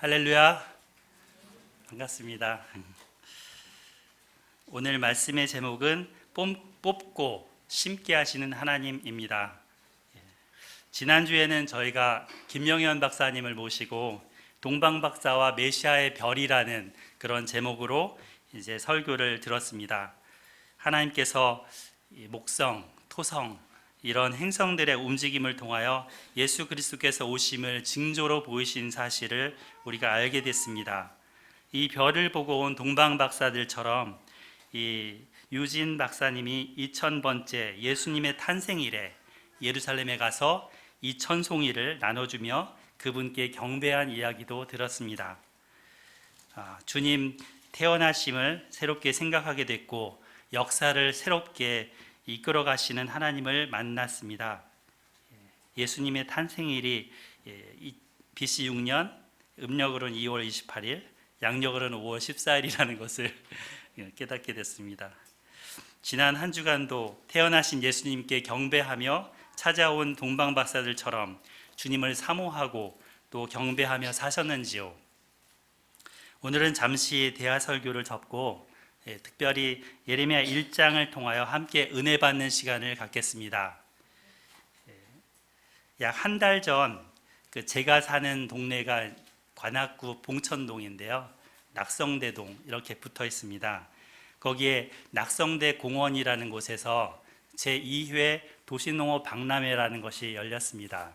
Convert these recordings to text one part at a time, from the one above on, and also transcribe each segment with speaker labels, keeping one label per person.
Speaker 1: 할렐루야. 반갑습니다. 오늘 말씀의 제목은 뽑고 심게 하시는 하나님입니다. 지난주에는 저희가 김영현 박사님을 모시고 동방박사와 메시아의 별이라는 그런 제목으로 이제 설교를 들었습니다. 하나님께서 목성, 토성 이런 행성들의 움직임을 통하여 예수 그리스도께서 오심을 징조로 보이신 사실을 우리가 알게 됐습니다. 이 별을 보고 온 동방 박사들처럼 이 유진 박사님이 2000번째 예수님의 탄생일에 예루살렘에 가서 이 천송이를 나눠주며 그분께 경배한 이야기도 들었습니다. 주님 태어나심을 새롭게 생각하게 됐고 역사를 새롭게 이끌어 가시는 하나님을 만났습니다. 예수님의 탄생일이 BC 6년, 음력으로는 2월 28일, 양력으로는 5월 14일이라는 것을 깨닫게 됐습니다. 지난 한 주간도 태어나신 예수님께 경배하며 찾아온 동방박사들처럼 주님을 사모하고 또 경배하며 사셨는지요? 오늘은 잠시 대화 설교를 접고 특별히 예레미야 1장을 통하여 함께 은혜 받는 시간을 갖겠습니다. 약 한 달 전 제가 사는 동네가 관악구 봉천동인데요. 낙성대동 이렇게 붙어 있습니다. 거기에 낙성대 공원이라는 곳에서 제2회 도시농업 박람회라는 것이 열렸습니다.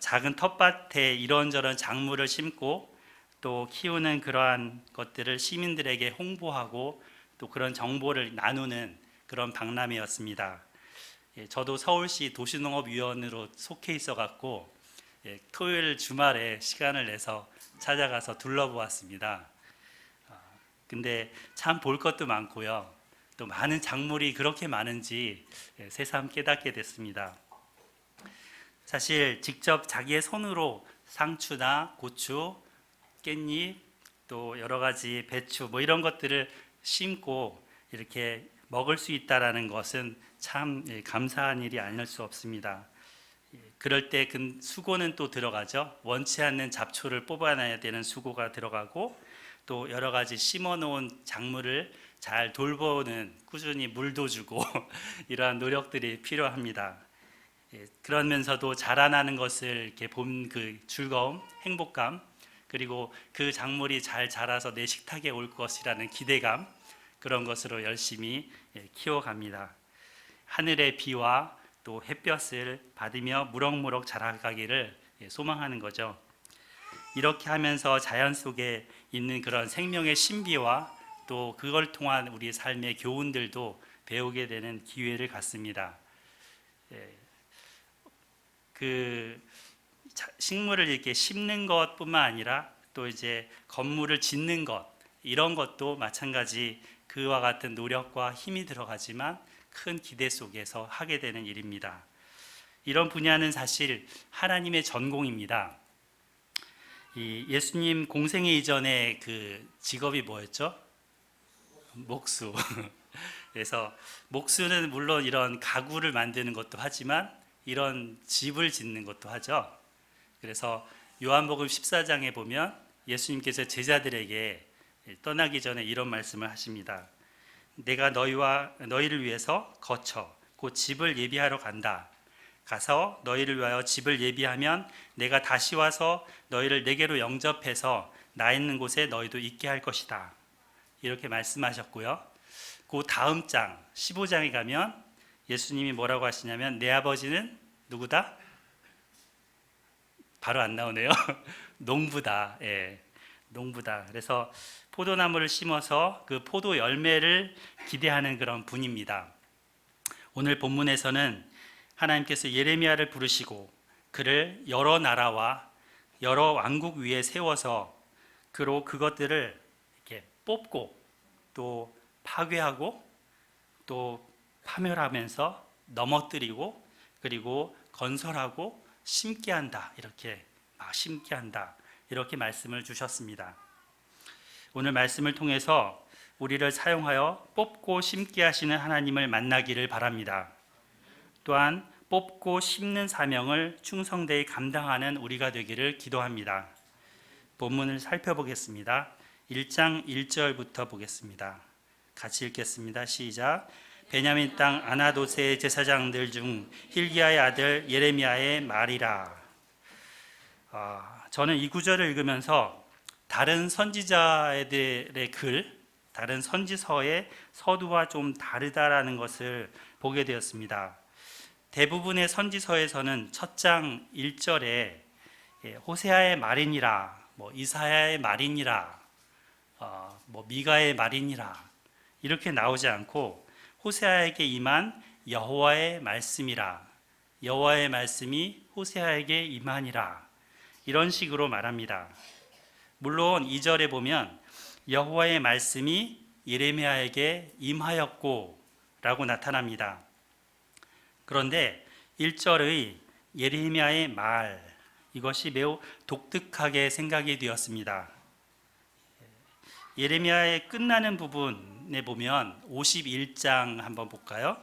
Speaker 1: 작은 텃밭에 이런저런 작물을 심고 또 키우는 그러한 것들을 시민들에게 홍보하고 또 그런 정보를 나누는 그런 박람회였습니다. 저도 서울시 도시농업위원으로 속해 있어갖고 토요일 주말에 시간을 내서 찾아가서 둘러보았습니다. 근데 참 볼 것도 많고요. 또 많은 작물이 그렇게 많은지 새삼 깨닫게 됐습니다. 사실 직접 자기의 손으로 상추나 고추, 깻잎, 또 여러 가지 배추 이런 것들을 심고 이렇게 먹을 수 있다라는 것은 참 감사한 일이 아닐 수 없습니다. 그럴 때 그 수고는 또 들어가죠. 원치 않는 잡초를 뽑아내야 되는 수고가 들어가고 또 여러 가지 심어 놓은 작물을 잘 돌보는 꾸준히 물도 주고 이러한 노력들이 필요합니다. 그러면서도 자라나는 것을 이렇게 본 그 즐거움, 행복감, 그리고 그 작물이 잘 자라서 내 식탁에 올 것이라는 기대감, 그런 것으로 열심히 키워갑니다. 하늘의 비와 또 햇볕을 받으며 무럭무럭 자라가기를 소망하는 거죠. 이렇게 하면서 자연 속에 있는 그런 생명의 신비와 또 그걸 통한 우리 삶의 교훈들도 배우게 되는 기회를 갖습니다. 식물을 이렇게 심는 것뿐만 아니라 또 이제 건물을 짓는 것 이런 것도 마찬가지 그와 같은 노력과 힘이 들어가지만 큰 기대 속에서 하게 되는 일입니다. 이런 분야는 사실 하나님의 전공입니다. 예수님 공생애 이전에 그 직업이 뭐였죠? 목수. 그래서 목수는 물론 이런 가구를 만드는 것도 하지만 이런 집을 짓는 것도 하죠. 그래서 요한복음 14장에 보면 예수님께서 제자들에게 떠나기 전에 이런 말씀을 하십니다. 내가 너희를 위해서 거쳐 곧 집을 예비하러 간다. 가서 너희를 위하여 집을 예비하면 내가 다시 와서 너희를 내게로 영접해서 나 있는 곳에 너희도 있게 할 것이다. 이렇게 말씀하셨고요. 그 다음 장 15장에 가면 예수님이 뭐라고 하시냐면 내 아버지는 누구다? 바로 안 나오네요. 농부다. 농부다. 그래서 포도나무를 심어서 그 포도 열매를 기대하는 그런 분입니다. 오늘 본문에서는 하나님께서 예레미야를 부르시고 그를 여러 나라와 여러 왕국 위에 세워서 그것들을 이렇게 뽑고 또 파괴하고 또 파멸하면서 넘어뜨리고 그리고 건설하고 심게 한다. 이렇게 심게 한다. 이렇게 말씀을 주셨습니다. 오늘 말씀을 통해서 우리를 사용하여 뽑고 심게 하시는 하나님을 만나기를 바랍니다. 또한 뽑고 심는 사명을 충성되이 감당하는 우리가 되기를 기도합니다. 본문을 살펴보겠습니다. 1장 1절부터 보겠습니다. 같이 읽겠습니다. 시작. 베냐민 땅 아나도스의 제사장들 중 hil기야의 아들 예레미야의 말이라. 저는 이 구절을 읽으면서 다른 선지자들의 글, 다른 선지서의 서두와 좀 다르다라는 것을 보게 되었습니다. 대부분의 선지서에서는 첫 장 1절에 호세아의 말이니라, 이사야의 말이니라, 미가의 말이니라 이렇게 나오지 않고 호세아에게 임한 여호와의 말씀이라, 여호와의 말씀이 호세아에게 임하니라 이런 식으로 말합니다. 물론 2절에 보면 여호와의 말씀이 예레미야에게 임하였고 라고 나타납니다. 그런데 1절의 예레미야의 말, 이것이 매우 독특하게 생각이 되었습니다. 예레미야의 끝나는 부분에 보면 51장 한번 볼까요?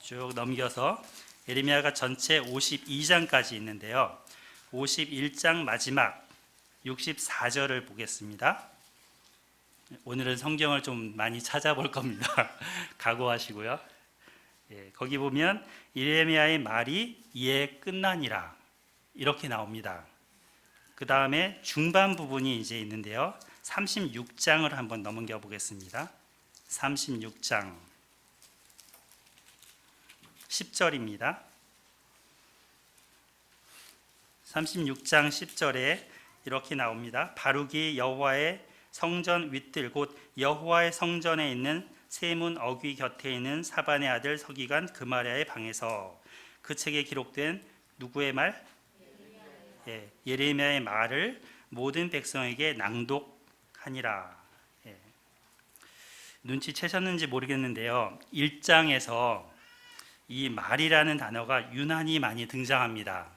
Speaker 1: 쭉 넘겨서 예레미야가 전체 52장까지 있는데요. 51장 마지막 64절을 보겠습니다. 오늘은 성경을 좀 많이 찾아볼 겁니다. 각오하시고요. 거기 보면 예레미야의 말이 이에 끝나니라 이렇게 나옵니다. 그 다음에 중반 부분이 이제 있는데요. 36장을 한번 넘겨 보겠습니다. 36장 10절입니다. 36장 10절에 이렇게 나옵니다. 바룩이 여호와의 성전 윗뜰 곧 여호와의 성전에 있는 세문 어귀 곁에 있는 사반의 아들 서기관 그마랴의 방에서 그 책에 기록된 누구의 말? 예레미야의 말을 모든 백성에게 낭독하니라. 눈치채셨는지 모르겠는데요. 1장에서 이 말이라는 단어가 유난히 많이 등장합니다.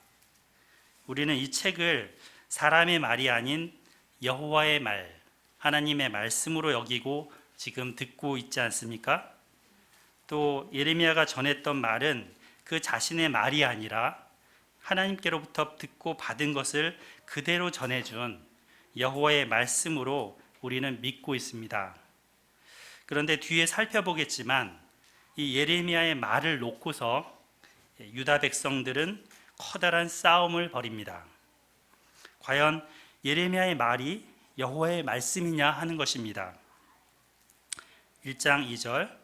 Speaker 1: 우리는 이 책을 사람의 말이 아닌 여호와의 말, 하나님의 말씀으로 여기고 지금 듣고 있지 않습니까? 또 예레미야가 전했던 말은 그 자신의 말이 아니라 하나님께로부터 듣고 받은 것을 그대로 전해준 여호와의 말씀으로 우리는 믿고 있습니다. 그런데 뒤에 살펴보겠지만 이 예레미야의 말을 놓고서 유다 백성들은 커다란 싸움을 벌입니다. 과연 예레미야의 말이 여호와의 말씀이냐 하는 것입니다. 1장 2절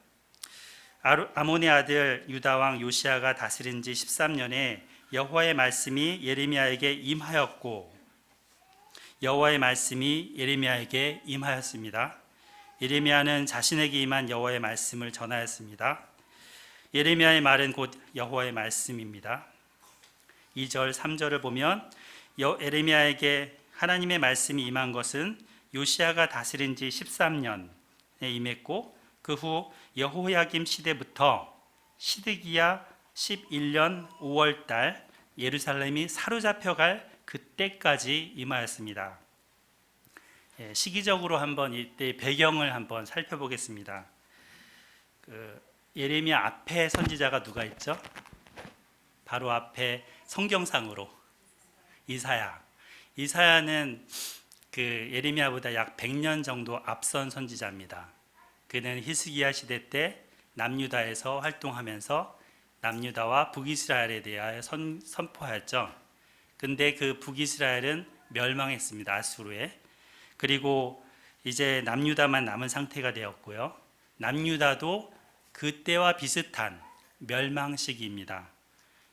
Speaker 1: 아몬의 아들 유다왕 요시야가 다스린 지 13년에 여호와의 말씀이 예레미야에게 임하였고, 여호와의 말씀이 예레미야에게 임하였습니다. 예레미야는 자신에게 임한 여호와의 말씀을 전하였습니다. 예레미야의 말은 곧 여호와의 말씀입니다. 2절 3절을 보면 예레미야에게 하나님의 말씀이 임한 것은 요시야가 다스린 지 13년에 임했고 그 후 여호야김 시대부터 시드기야 11년 5월달 예루살렘이 사로잡혀갈 그때까지 임하였습니다. 시기적으로 한번 이때 배경을 한번 살펴보겠습니다. 예레미야 앞에 선지자가 누가 있죠? 바로 앞에 성경상으로 이사야. 이사야는 예레미야보다 약 100년 정도 앞선 선지자입니다. 그는 히스기야 시대 때 남유다에서 활동하면서 남유다와 북이스라엘에 대하여 선포하였죠. 근데 그 북이스라엘은 멸망했습니다. 아수르에. 그리고 이제 남유다만 남은 상태가 되었고요. 남유다도 그때와 비슷한 멸망 시기입니다.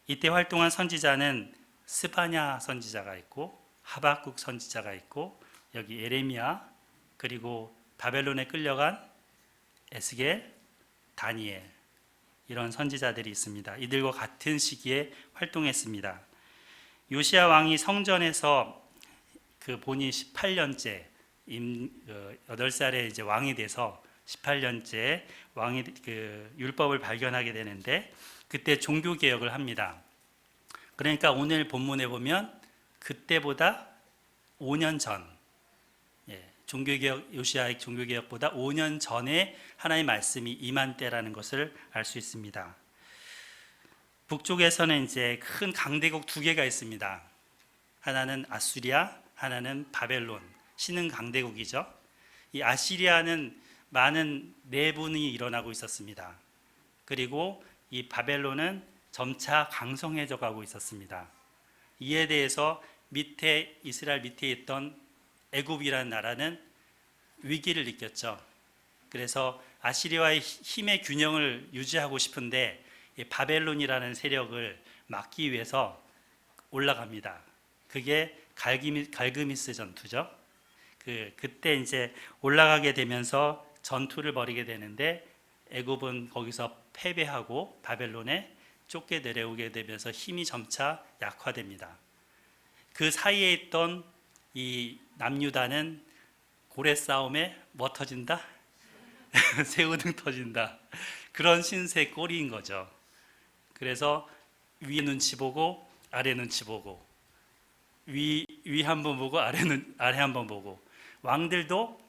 Speaker 1: 이때 활동한 선지자는 스바냐 선지자가 있고 하박국 선지자가 있고 여기 예레미야 그리고 바벨론에 끌려간 에스겔, 다니엘 이런 선지자들이 있습니다. 이들과 같은 시기에 활동했습니다. 요시야 왕이 성전에서 본인 18년째 8살에 이제 왕이 돼서 18년째 왕이 율법을 발견하게 되는데 그때 종교 개혁을 합니다. 그러니까 오늘 본문에 보면 그때보다 5년 전 종교개혁, 요시야의 종교개혁보다 5년 전에 하나님의 말씀이 임한 때라는 것을 알 수 있습니다. 북쪽에서는 이제 큰 강대국 두 개가 있습니다. 하나는 아수리아, 하나는 바벨론, 신흥 강대국이죠. 이 아시리아는 많은 내분이 일어나고 있었습니다. 그리고 이 바벨론은 점차 강성해져 가고 있었습니다. 이에 대해서 밑에 이스라엘 밑에 있던 애굽이라는 나라는 위기를 느꼈죠. 그래서 아시리아의 힘의 균형을 유지하고 싶은데 이 바벨론이라는 세력을 막기 위해서 올라갑니다. 그게 갈그미스 전투죠. 그때 이제 올라가게 되면서 전투를 벌이게 되는데 애굽은 거기서 패배하고 바벨론에 쫓겨 내려오게 되면서 힘이 점차 약화됩니다. 그 사이에 있던 이 남유다는 고래 싸움에 뭐 터진다? 새우등 터진다. 그런 신세 꼴인 거죠. 그래서 위 눈치 보고 아래 눈치 보고 위 한번 보고 아래 한번 보고 왕들도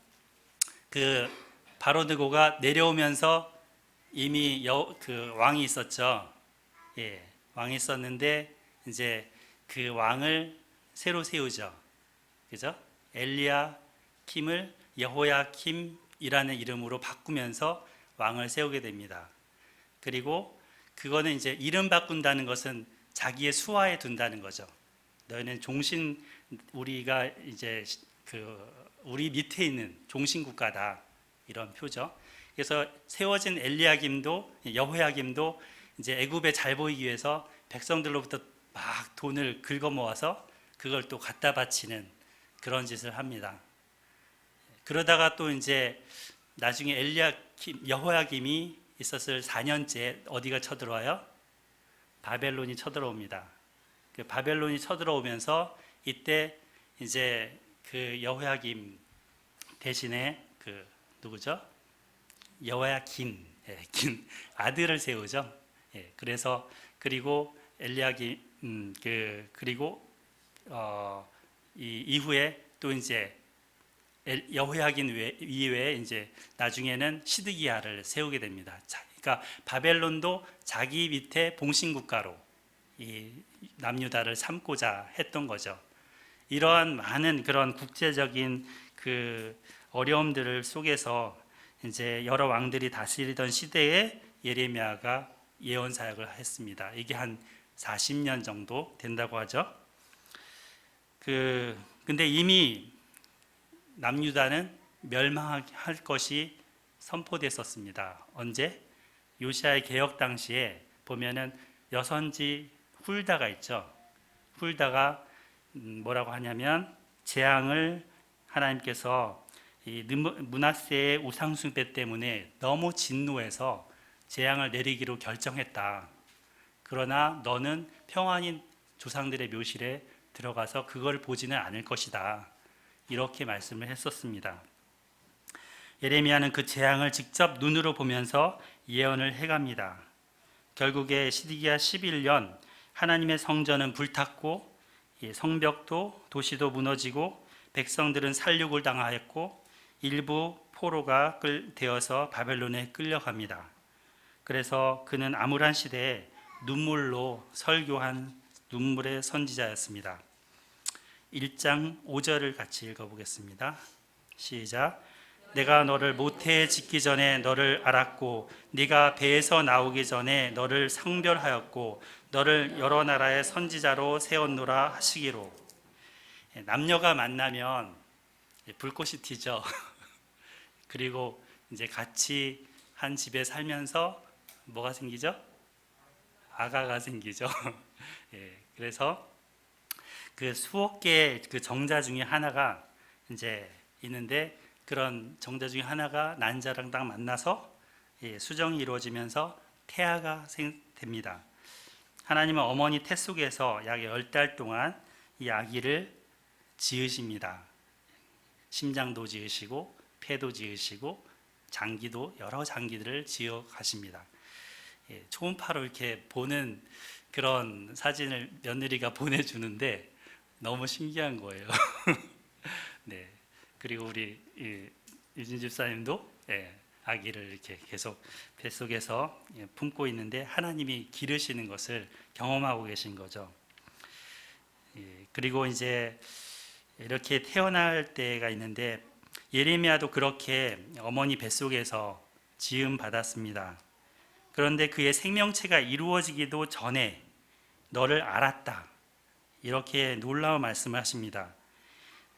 Speaker 1: 그 바로드고가 내려오면서 이미 그 왕이 있었죠. 예, 왕이 있었는데 이제 그 왕을 새로 세우죠. 그죠? 엘리야킴을 여호야킴이라는 이름으로 바꾸면서 왕을 세우게 됩니다. 그리고 그거는 이제 이름 바꾼다는 것은 자기의 수하에 둔다는 거죠. 너희는 우리가 이제 우리 밑에 있는 종신 국가다, 이런 표죠. 그래서 세워진 엘리야김도 여호야김도 이제 애굽에 잘 보이기 위해서 백성들로부터 막 돈을 긁어 모아서 그걸 또 갖다 바치는 그런 짓을 합니다. 그러다가 또 이제 나중에 여호야김이 있었을 4년째 어디가 쳐들어와요? 바벨론이 쳐들어옵니다. 그 바벨론이 쳐들어오면서 이때 이제 그 여호야김 대신에 그 누구죠? 여호야긴, 긴 아들을 세우죠. 예, 그래서 그리고 엘리야김 그리고 이 이후에 또 이제 여호야긴 이외에 이제 나중에는 시드기야를 세우게 됩니다. 그러니까 바벨론도 자기 밑에 봉신 국가로 이 남유다를 삼고자 했던 거죠. 이러한 많은 그런 국제적인 그 어려움들을 속에서 이제 여러 왕들이 다스리던 시대에 예레미야가 예언 사역을 했습니다. 이게 한 40년 정도 된다고 하죠. 근데 이미 남유다는 멸망할 것이 선포됐었습니다. 언제? 요시야의 개혁 당시에 보면은 여선지 훌다가 있죠. 훌다가 뭐라고 하냐면 재앙을 하나님께서 이 므낫세의 우상숭배 때문에 너무 진노해서 재앙을 내리기로 결정했다. 그러나 너는 평안히 조상들의 묘실에 들어가서 그걸 보지는 않을 것이다. 이렇게 말씀을 했었습니다. 예레미야는 그 재앙을 직접 눈으로 보면서 예언을 해갑니다. 결국에 시드기야 11년 하나님의 성전은 불탔고 성벽도 도시도 무너지고 백성들은 살육을 당하였고 일부 포로가 되어서 바벨론에 끌려갑니다. 그래서 그는 암울한 시대에 눈물로 설교한 눈물의 선지자였습니다. 1장 5절을 같이 읽어보겠습니다. 시작. 내가 너를 모태에 짓기 전에 너를 알았고 네가 배에서 나오기 전에 너를 성별하였고 너를 여러 나라의 선지자로 세웠노라 하시기로. 남녀가 만나면 불꽃이 튀죠. 그리고 이제 같이 한 집에 살면서 뭐가 생기죠? 아가가 생기죠. 예, 그래서 그 수억 개의 그 정자 중에 하나가 이제 있는데 그런 정자 중에 하나가 난자랑 딱 만나서 수정이 이루어지면서 태아가 됩니다. 하나님은 어머니 태 속에서 약 10달 동안 이 아기를 지으십니다. 심장도 지으시고 폐도 지으시고 장기도 여러 장기들을 지어 가십니다. 초음파로 이렇게 보는 그런 사진을 며느리가 보내주는데 너무 신기한 거예요. 네. 그리고 우리 유진 집사님도 아기를 이렇게 계속 뱃속에서 품고 있는데 하나님이 기르시는 것을 경험하고 계신 거죠. 그리고 이제 이렇게 태어날 때가 있는데 예레미야도 그렇게 어머니 뱃속에서 지음 받았습니다. 그런데 그의 생명체가 이루어지기도 전에 너를 알았다. 이렇게 놀라운 말씀을 하십니다.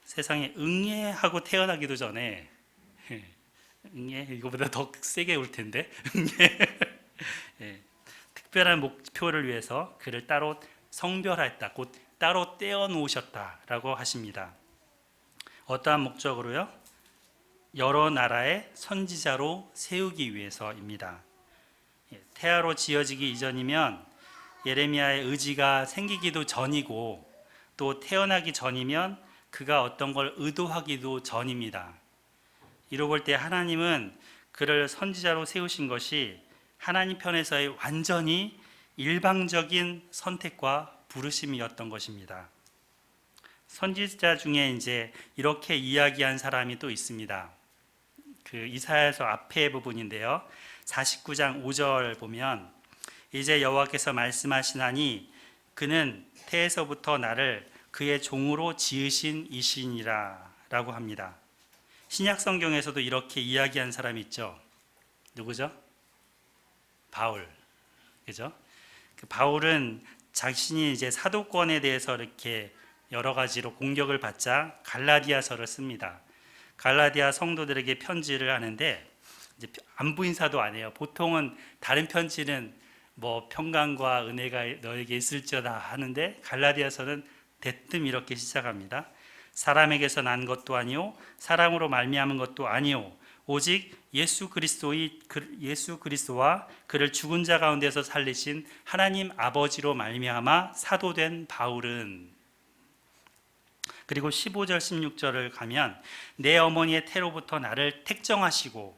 Speaker 1: 세상에 응애하고 태어나기도 전에 응애 이거보다 더 세게 올 텐데 응애 예, 특별한 목표를 위해서 그를 따로 성별했다. 곧 따로 떼어 놓으셨다라고 하십니다. 어떠한 목적으로요? 여러 나라의 선지자로 세우기 위해서입니다. 태아로 지어지기 이전이면 예레미야의 의지가 생기기도 전이고 또 태어나기 전이면 그가 어떤 걸 의도하기도 전입니다. 이로 볼 때 하나님은 그를 선지자로 세우신 것이 하나님 편에서의 완전히 일방적인 선택과 부르심이었던 것입니다. 선지자 중에 이제 이렇게 이야기한 사람이 또 있습니다. 그 이사야서 앞에 부분인데요. 49장 5절 보면 이제 여호와께서 말씀하시나니 그는 태에서부터 나를 그의 종으로 지으신 이시니라 라고 합니다. 신약 성경에서도 이렇게 이야기한 사람이 있죠. 누구죠? 바울. 그죠? 그 바울은 자신이 이제 사도권에 대해서 이렇게 여러 가지로 공격을 받자 갈라디아서를 씁니다. 갈라디아 성도들에게 편지를 하는데 이제 안부 인사도 안 해요. 보통은 다른 편지는 뭐 평강과 은혜가 너에게 있을지어다 하는데 갈라디아서는 대뜸 이렇게 시작합니다. 사람에게서 난 것도 아니요 사람으로 말미암은 것도 아니요 오직 예수 그리스도와 그를 죽은 자 가운데서 살리신 하나님 아버지로 말미암아 사도된 바울은. 그리고 15절 16절을 가면 내 어머니의 태로부터 나를 택정하시고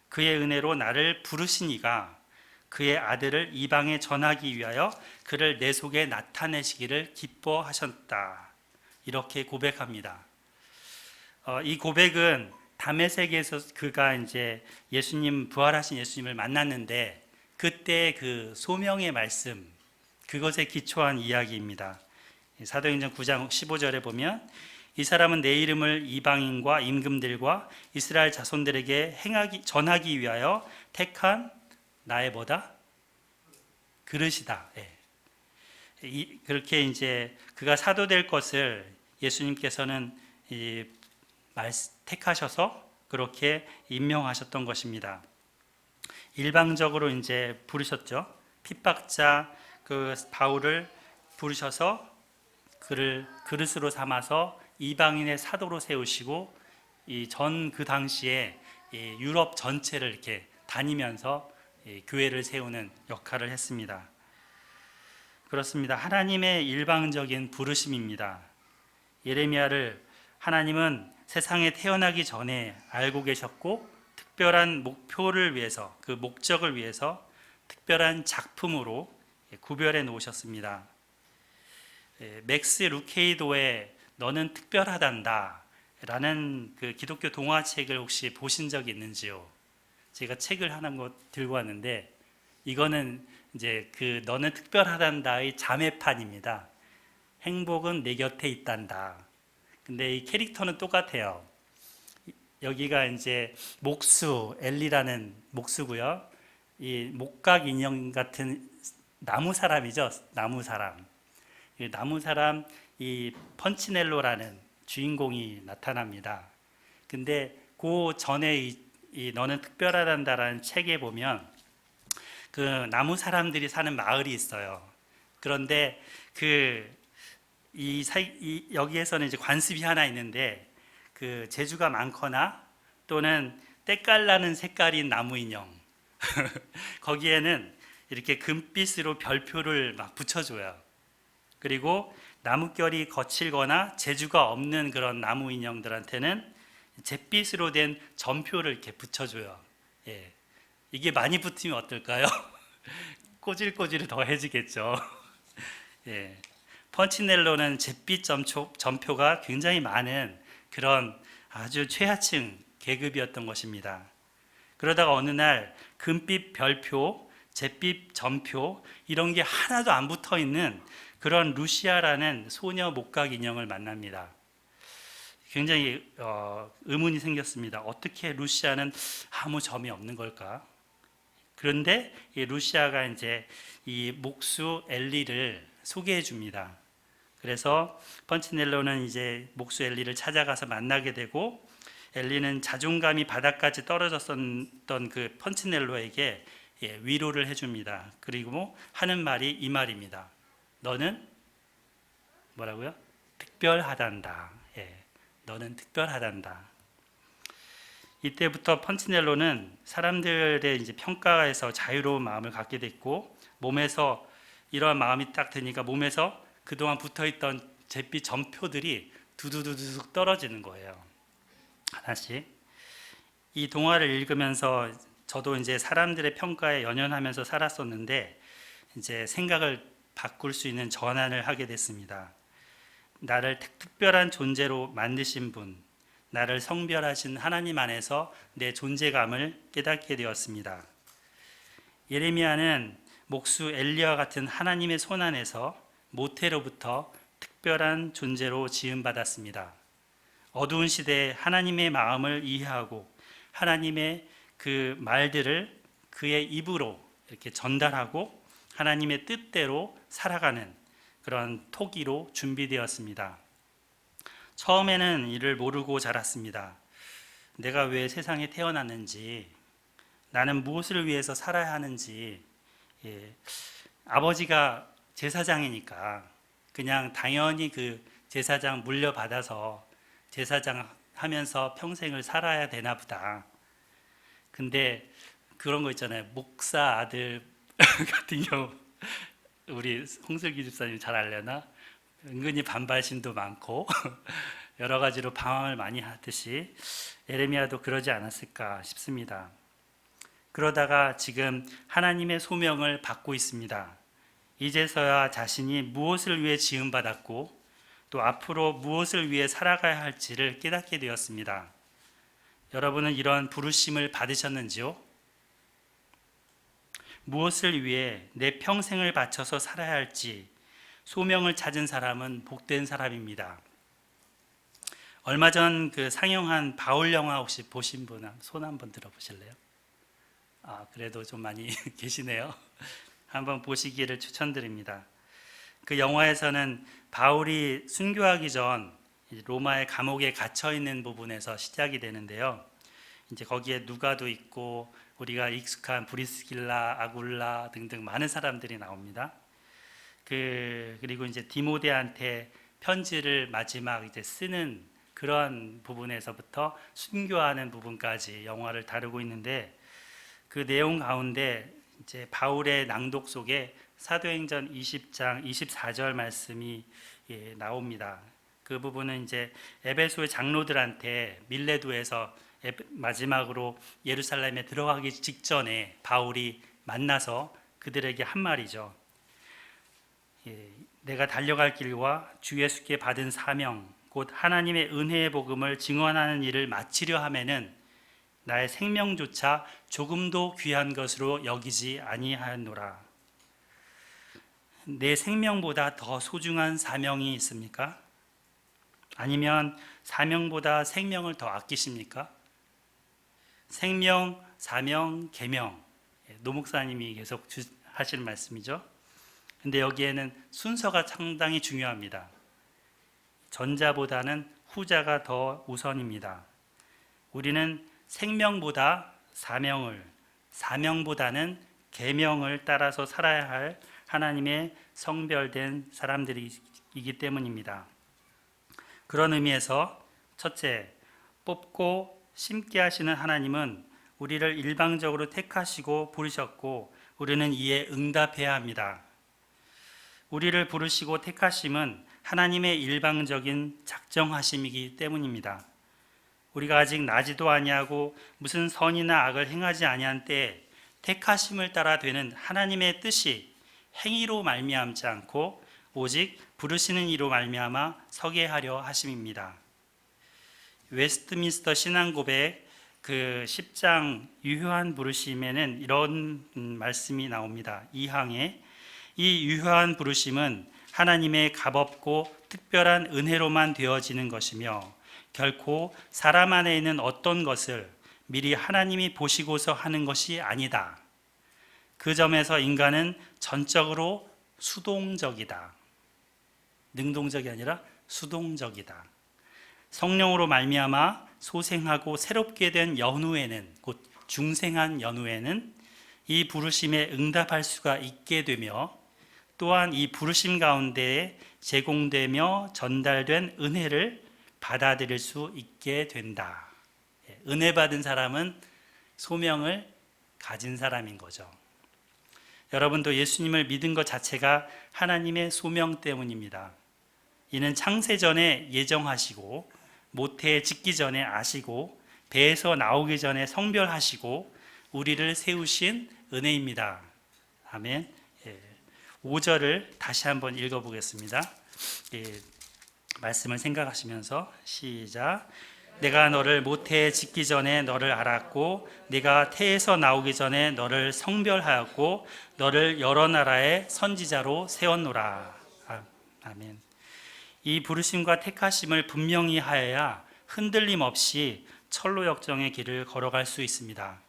Speaker 1: 그의 은혜로 나를 부르시니가 그의 아들을 이방에 전하기 위하여 그를 내 속에 나타내시기를 기뻐하셨다. 이렇게 고백합니다. 이 고백은 다메섹에서 그가 이제 부활하신 예수님을 만났는데 그때 그 소명의 말씀, 그것에 기초한 이야기입니다. 사도행전 9장 15절에 보면 이 사람은 내 이름을 이방인과 임금들과 이스라엘 자손들에게 전하기 위하여 택한 나의 뭐다? 그릇이다. 그렇게 이제 그가 사도 될 것을 예수님께서는 택하셔서 그렇게 임명하셨던 것입니다. 일방적으로 이제 부르셨죠. 핍박자 그 바울을 부르셔서 그를 그릇으로 삼아서 이방인의 사도로 세우시고 그 당시에 유럽 전체를 이렇게 다니면서 교회를 세우는 역할을 했습니다. 그렇습니다. 하나님의 일방적인 부르심입니다. 예레미야를 하나님은 세상에 태어나기 전에 알고 계셨고 특별한 목표를 위해서 그 목적을 위해서 특별한 작품으로 구별해 놓으셨습니다. 맥스 루케이도의 너는 특별하단다 라는 그 기독교 동화책을 혹시 보신 적이 있는지요? 제가 책을 하나 들고 왔는데 이거는 이제 그 너는 특별하단다의 자매판입니다. 행복은 내 곁에 있단다. 근데 이 캐릭터는 똑같아요. 여기가 이제 엘리라는 목수고요. 이 목각 인형 같은 나무 사람이죠. 나무 사람. 이 펀치넬로라는 주인공이 나타납니다. 근데 그 전에 이 너는 특별하단다라는 책에 보면 그 나무 사람들이 사는 마을이 있어요. 그런데 여기에서는 이제 관습이 하나 있는데 그 재주가 많거나 또는 때깔나는 색깔인 나무 인형 거기에는 이렇게 금빛으로 별표를 막 붙여줘요. 그리고 나뭇결이 거칠거나 재주가 없는 그런 나무 인형들한테는 잿빛으로 된 점표를 이렇게 붙여줘요. 이게 많이 붙으면 어떨까요? 꼬질꼬질 더해지겠죠. 펀치넬로는 잿빛 점표가 굉장히 많은 그런 아주 최하층 계급이었던 것입니다. 그러다가 어느 날 금빛 별표, 잿빛 점표 이런 게 하나도 안 붙어 있는 그런 루시아라는 소녀 목각 인형을 만납니다. 굉장히 의문이 생겼습니다. 어떻게 루시아는 아무 점이 없는 걸까? 그런데 이 루시아가 이제 이 목수 엘리를 소개해 줍니다. 그래서 펀치넬로는 이제 목수 엘리를 찾아가서 만나게 되고, 엘리는 자존감이 바닥까지 떨어졌었던 그 펀치넬로에게 위로를 해줍니다. 그리고 하는 말이 이 말입니다. 너는 뭐라고요? 특별하단다. 너는 특별하단다. 이때부터 펀치넬로는 사람들의 이제 평가에서 자유로운 마음을 갖게 됐고, 몸에서 이러한 마음이 딱 드니까 몸에서 그동안 붙어있던 잿빛 점표들이 두두두둑 떨어지는 거예요. 하나씩. 이 동화를 읽으면서 저도 이제 사람들의 평가에 연연하면서 살았었는데, 이제 생각을 바꿀 수 있는 전환을 하게 됐습니다. 나를 특별한 존재로 만드신 분, 나를 성별하신 하나님 안에서 내 존재감을 깨닫게 되었습니다. 예레미야는 목수 엘리야와 같은 하나님의 손 안에서 모태로부터 특별한 존재로 지음받았습니다. 어두운 시대에 하나님의 마음을 이해하고 하나님의 그 말들을 그의 입으로 이렇게 전달하고 하나님의 뜻대로 살아가는 그런 토기로 준비되었습니다. 처음에는 이를 모르고 자랐습니다. 내가 왜 세상에 태어났는지, 나는 무엇을 위해서 살아야 하는지. 아버지가 제사장이니까 그냥 당연히 그 제사장 물려받아서 제사장 하면서 평생을 살아야 되나 보다. 근데 그런 거 있잖아요. 목사 아들 같은 경우, 우리 홍슬기 집사님 잘 알려나? 은근히 반발심도 많고 여러 가지로 방황을 많이 하듯이 예레미야도 그러지 않았을까 싶습니다. 그러다가 지금 하나님의 소명을 받고 있습니다. 이제서야 자신이 무엇을 위해 지음받았고 또 앞으로 무엇을 위해 살아가야 할지를 깨닫게 되었습니다. 여러분은 이런 부르심을 받으셨는지요? 무엇을 위해 내 평생을 바쳐서 살아야 할지 소명을 찾은 사람은 복된 사람입니다. 얼마 전 그 상영한 바울 영화 혹시 보신 분 손 한번 들어보실래요? 그래도 좀 많이 계시네요. 한번 보시기를 추천드립니다. 그 영화에서는 바울이 순교하기 전 로마의 감옥에 갇혀 있는 부분에서 시작이 되는데요. 이제 거기에 누가도 있고 우리가 익숙한 브리스길라, 아굴라 등등 많은 사람들이 나옵니다. 그리고 이제 디모데한테 편지를 마지막 이제 쓰는 그런 부분에서부터 순교하는 부분까지 영화를 다루고 있는데, 그 내용 가운데 이제 바울의 낭독 속에 사도행전 20장 24절 말씀이 나옵니다. 그 부분은 이제 에베소의 장로들한테 밀레도에서 마지막으로 예루살렘에 들어가기 직전에 바울이 만나서 그들에게 한 말이죠. 내가 달려갈 길과 주 예수께 받은 사명 곧 하나님의 은혜의 복음을 증언하는 일을 마치려 하면은 나의 생명조차 조금도 귀한 것으로 여기지 아니하였노라. 내 생명보다 더 소중한 사명이 있습니까? 아니면 사명보다 생명을 더 아끼십니까? 생명, 사명, 계명, 노 목사님이 계속 하시는 말씀이죠. 근데 여기에는 순서가 상당히 중요합니다. 전자보다는 후자가 더 우선입니다. 우리는 생명보다 사명을, 사명보다는 계명을 따라서 살아야 할 하나님의 성별된 사람들이기 때문입니다. 그런 의미에서 첫째, 뽑고 심게 하시는 하나님은 우리를 일방적으로 택하시고 부르셨고 우리는 이에 응답해야 합니다. 우리를 부르시고 택하심은 하나님의 일방적인 작정하심이기 때문입니다. 우리가 아직 나지도 아니하고 무슨 선이나 악을 행하지 아니한 때에 택하심을 따라 되는 하나님의 뜻이 행위로 말미암지 않고 오직 부르시는 이로 말미암아 서게 하려 하심입니다. 웨스트민스터 신앙고백 그 10장 유효한 부르심에는 이런 말씀이 나옵니다. 2항에 이 유효한 부르심은 하나님의 값없고 특별한 은혜로만 되어지는 것이며 결코 사람 안에 있는 어떤 것을 미리 하나님이 보시고서 하는 것이 아니다. 그 점에서 인간은 전적으로 수동적이다. 능동적이 아니라 수동적이다. 성령으로 말미암아 소생하고 새롭게 된 연후에는, 곧 중생한 연후에는 이 부르심에 응답할 수가 있게 되며, 또한 이 부르심 가운데에 제공되며 전달된 은혜를 받아들일 수 있게 된다. 은혜 받은 사람은 소명을 가진 사람인 거죠. 여러분도 예수님을 믿은 것 자체가 하나님의 소명 때문입니다. 이는 창세전에 예정하시고 모태에 짓기 전에 아시고 배에서 나오기 전에 성별하시고 우리를 세우신 은혜입니다. 아멘. 5절을 다시 한번 읽어보겠습니다. 말씀을 생각하시면서 시작. 내가 너를 모태에 짓기 전에 너를 알았고 네가 태에서 나오기 전에 너를 성별하였고 너를 여러 나라의 선지자로 세웠노라. 아멘. 이 부르심과 택하심을 분명히 하여야 흔들림 없이 철로 역정의 길을 걸어갈 수 있습니다.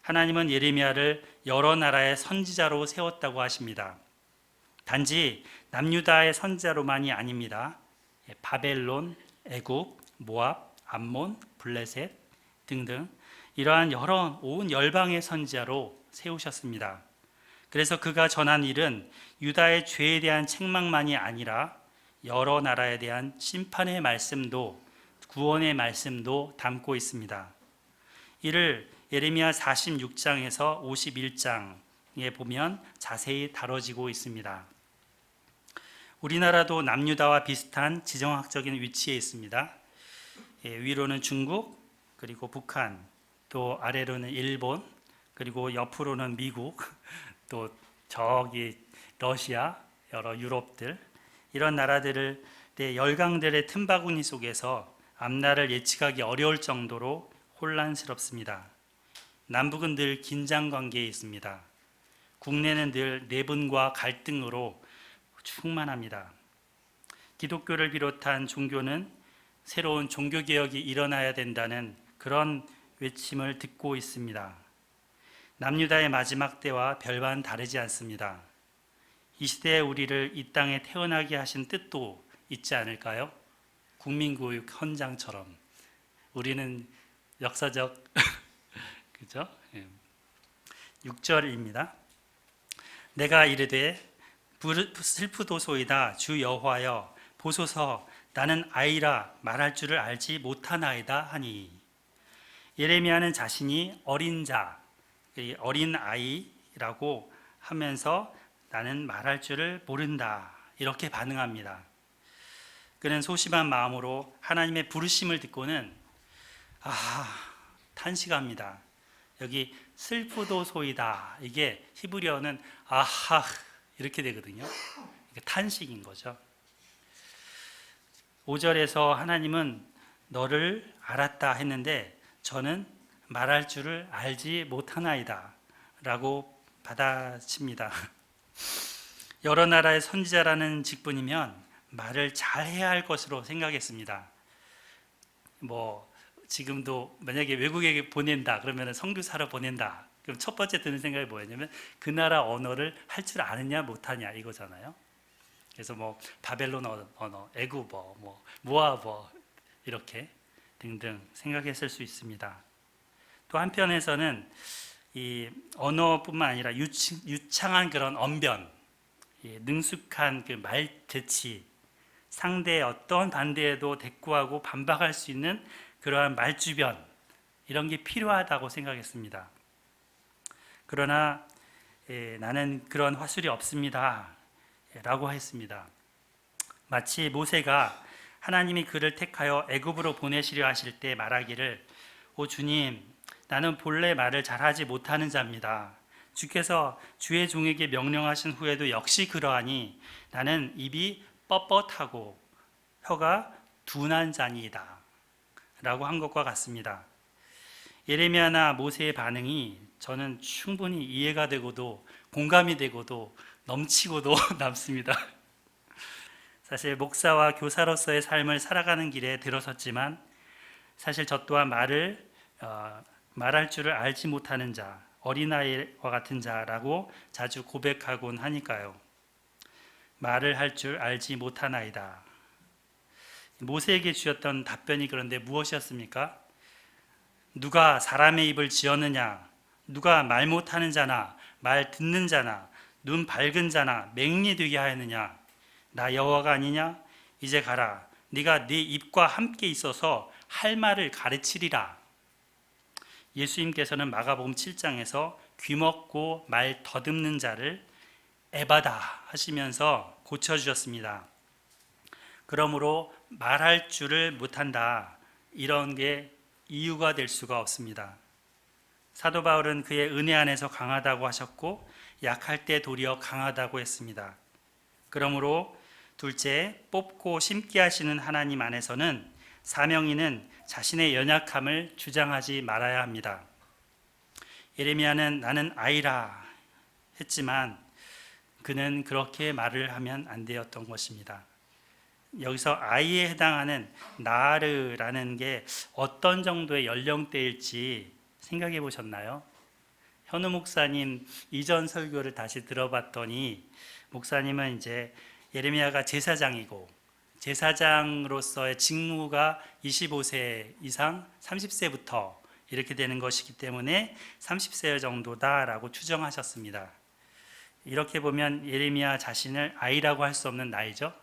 Speaker 1: 하나님은 예레미야를 여러 나라의 선지자로 세웠다고 하십니다. 단지 남유다의 선지자로만이 아닙니다. 바벨론, 애굽, 모압, 암몬, 블레셋 등등 이러한 여러 온 열방의 선지자로 세우셨습니다. 그래서 그가 전한 일은 유다의 죄에 대한 책망만이 아니라 여러 나라에 대한 심판의 말씀도, 구원의 말씀도 담고 있습니다. 이를 예레미야 46장에서 51장에 보면 자세히 다뤄지고 있습니다. 우리나라도 남유다와 비슷한 지정학적인 위치에 있습니다. 위로는 중국, 그리고 북한, 또 아래로는 일본, 그리고 옆으로는 미국, 또 저기 러시아, 여러 유럽들, 이런 나라들의 열강들의 틈바구니 속에서 앞날을 예측하기 어려울 정도로 혼란스럽습니다. 남북은 늘 긴장 관계에 있습니다. 국내는 늘 내분과 갈등으로 충만합니다. 기독교를 비롯한 종교는 새로운 종교개혁이 일어나야 된다는 그런 외침을 듣고 있습니다. 남유다의 마지막 때와 별반 다르지 않습니다. 이 시대에 우리를 이 땅에 태어나게 하신 뜻도 있지 않을까요? 국민교육 헌장처럼 우리는 역사적 그죠? 6절입니다. 내가 이르되 슬프도소이다 주 여호와여 보소서 나는 아이라 말할 줄을 알지 못하나이다 하니. 예레미야는 자신이 어린 자, 어린 아이라고 하면서 나는 말할 줄을 모른다 이렇게 반응합니다. 그는 소심한 마음으로 하나님의 부르심을 듣고는 탄식합니다. 여기 슬프도소이다 이게 히브리어는 아하 이렇게 되거든요. 이게 탄식인 거죠. 5절에서 하나님은 너를 알았다 했는데 저는 말할 줄을 알지 못하나이다 라고 받아칩니다. 여러 나라의 선지자라는 직분이면 말을 잘해야 할 것으로 생각했습니다. 지금도 만약에 외국에 보낸다 그러면 선교사로 보낸다. 그럼 첫 번째 드는 생각이 뭐였냐면 그 나라 언어를 할 줄 아느냐 못하냐 이거잖아요. 그래서 바벨론 언어, 애굽어, 모압어 이렇게 등등 생각했을 수 있습니다. 또 한편에서는 이 언어뿐만 아니라 유창한 그런 언변, 능숙한 그 말재치, 상대의 어떤 반대에도 대꾸하고 반박할 수 있는 그러한 말주변 이런 게 필요하다고 생각했습니다. 그러나 나는 그런 화술이 없습니다 라고 했습니다. 마치 모세가 하나님이 그를 택하여 애굽으로 보내시려 하실 때 말하기를 오 주님 나는 본래 말을 잘하지 못하는 자입니다. 주께서 주의 종에게 명령하신 후에도 역시 그러하니 나는 입이 뻣뻣하고 혀가 둔한 자니이다 라고 한 것과 같습니다. 예레미야나 모세의 반응이 저는 충분히 이해가 되고도 공감이 되고도 넘치고도 남습니다. 사실 목사와 교사로서의 삶을 살아가는 길에 들어섰지만 사실 저 또한 말할 줄을 알지 못하는 자, 어린아이와 같은 자라고 자주 고백하곤 하니까요. 말을 할 줄 알지 못하나이다. 모세에게 주셨던 답변이 그런데 무엇이었습니까? 누가 사람의 입을 지었느냐? 누가 말 못하는 자나 말 듣는 자나 눈 밝은 자나 맹인이 되게 하였느냐? 나 여호와가 아니냐? 이제 가라. 네가 네 입과 함께 있어서 할 말을 가르치리라. 예수님께서는 마가복음 7장에서 귀먹고 말 더듬는 자를 에바다 하시면서 고쳐주셨습니다. 그러므로 말할 줄을 못한다, 이런 게 이유가 될 수가 없습니다. 사도 바울은 그의 은혜 안에서 강하다고 하셨고 약할 때 도리어 강하다고 했습니다. 그러므로 둘째, 뽑고 심게 하시는 하나님 안에서는 사명인은 자신의 연약함을 주장하지 말아야 합니다. 예레미야는 나는 아이라 했지만 그는 그렇게 말을 하면 안 되었던 것입니다. 여기서 아이에 해당하는 나르라는 게 어떤 정도의 연령대일지 생각해 보셨나요? 현우 목사님 이전 설교를 다시 들어봤더니 목사님은 이제 예레미야가 제사장이고 제사장으로서의 직무가 25세 이상 30세부터 이렇게 되는 것이기 때문에 30세 정도다라고 추정하셨습니다. 이렇게 보면 예레미야 자신을 아이라고 할 수 없는 나이죠.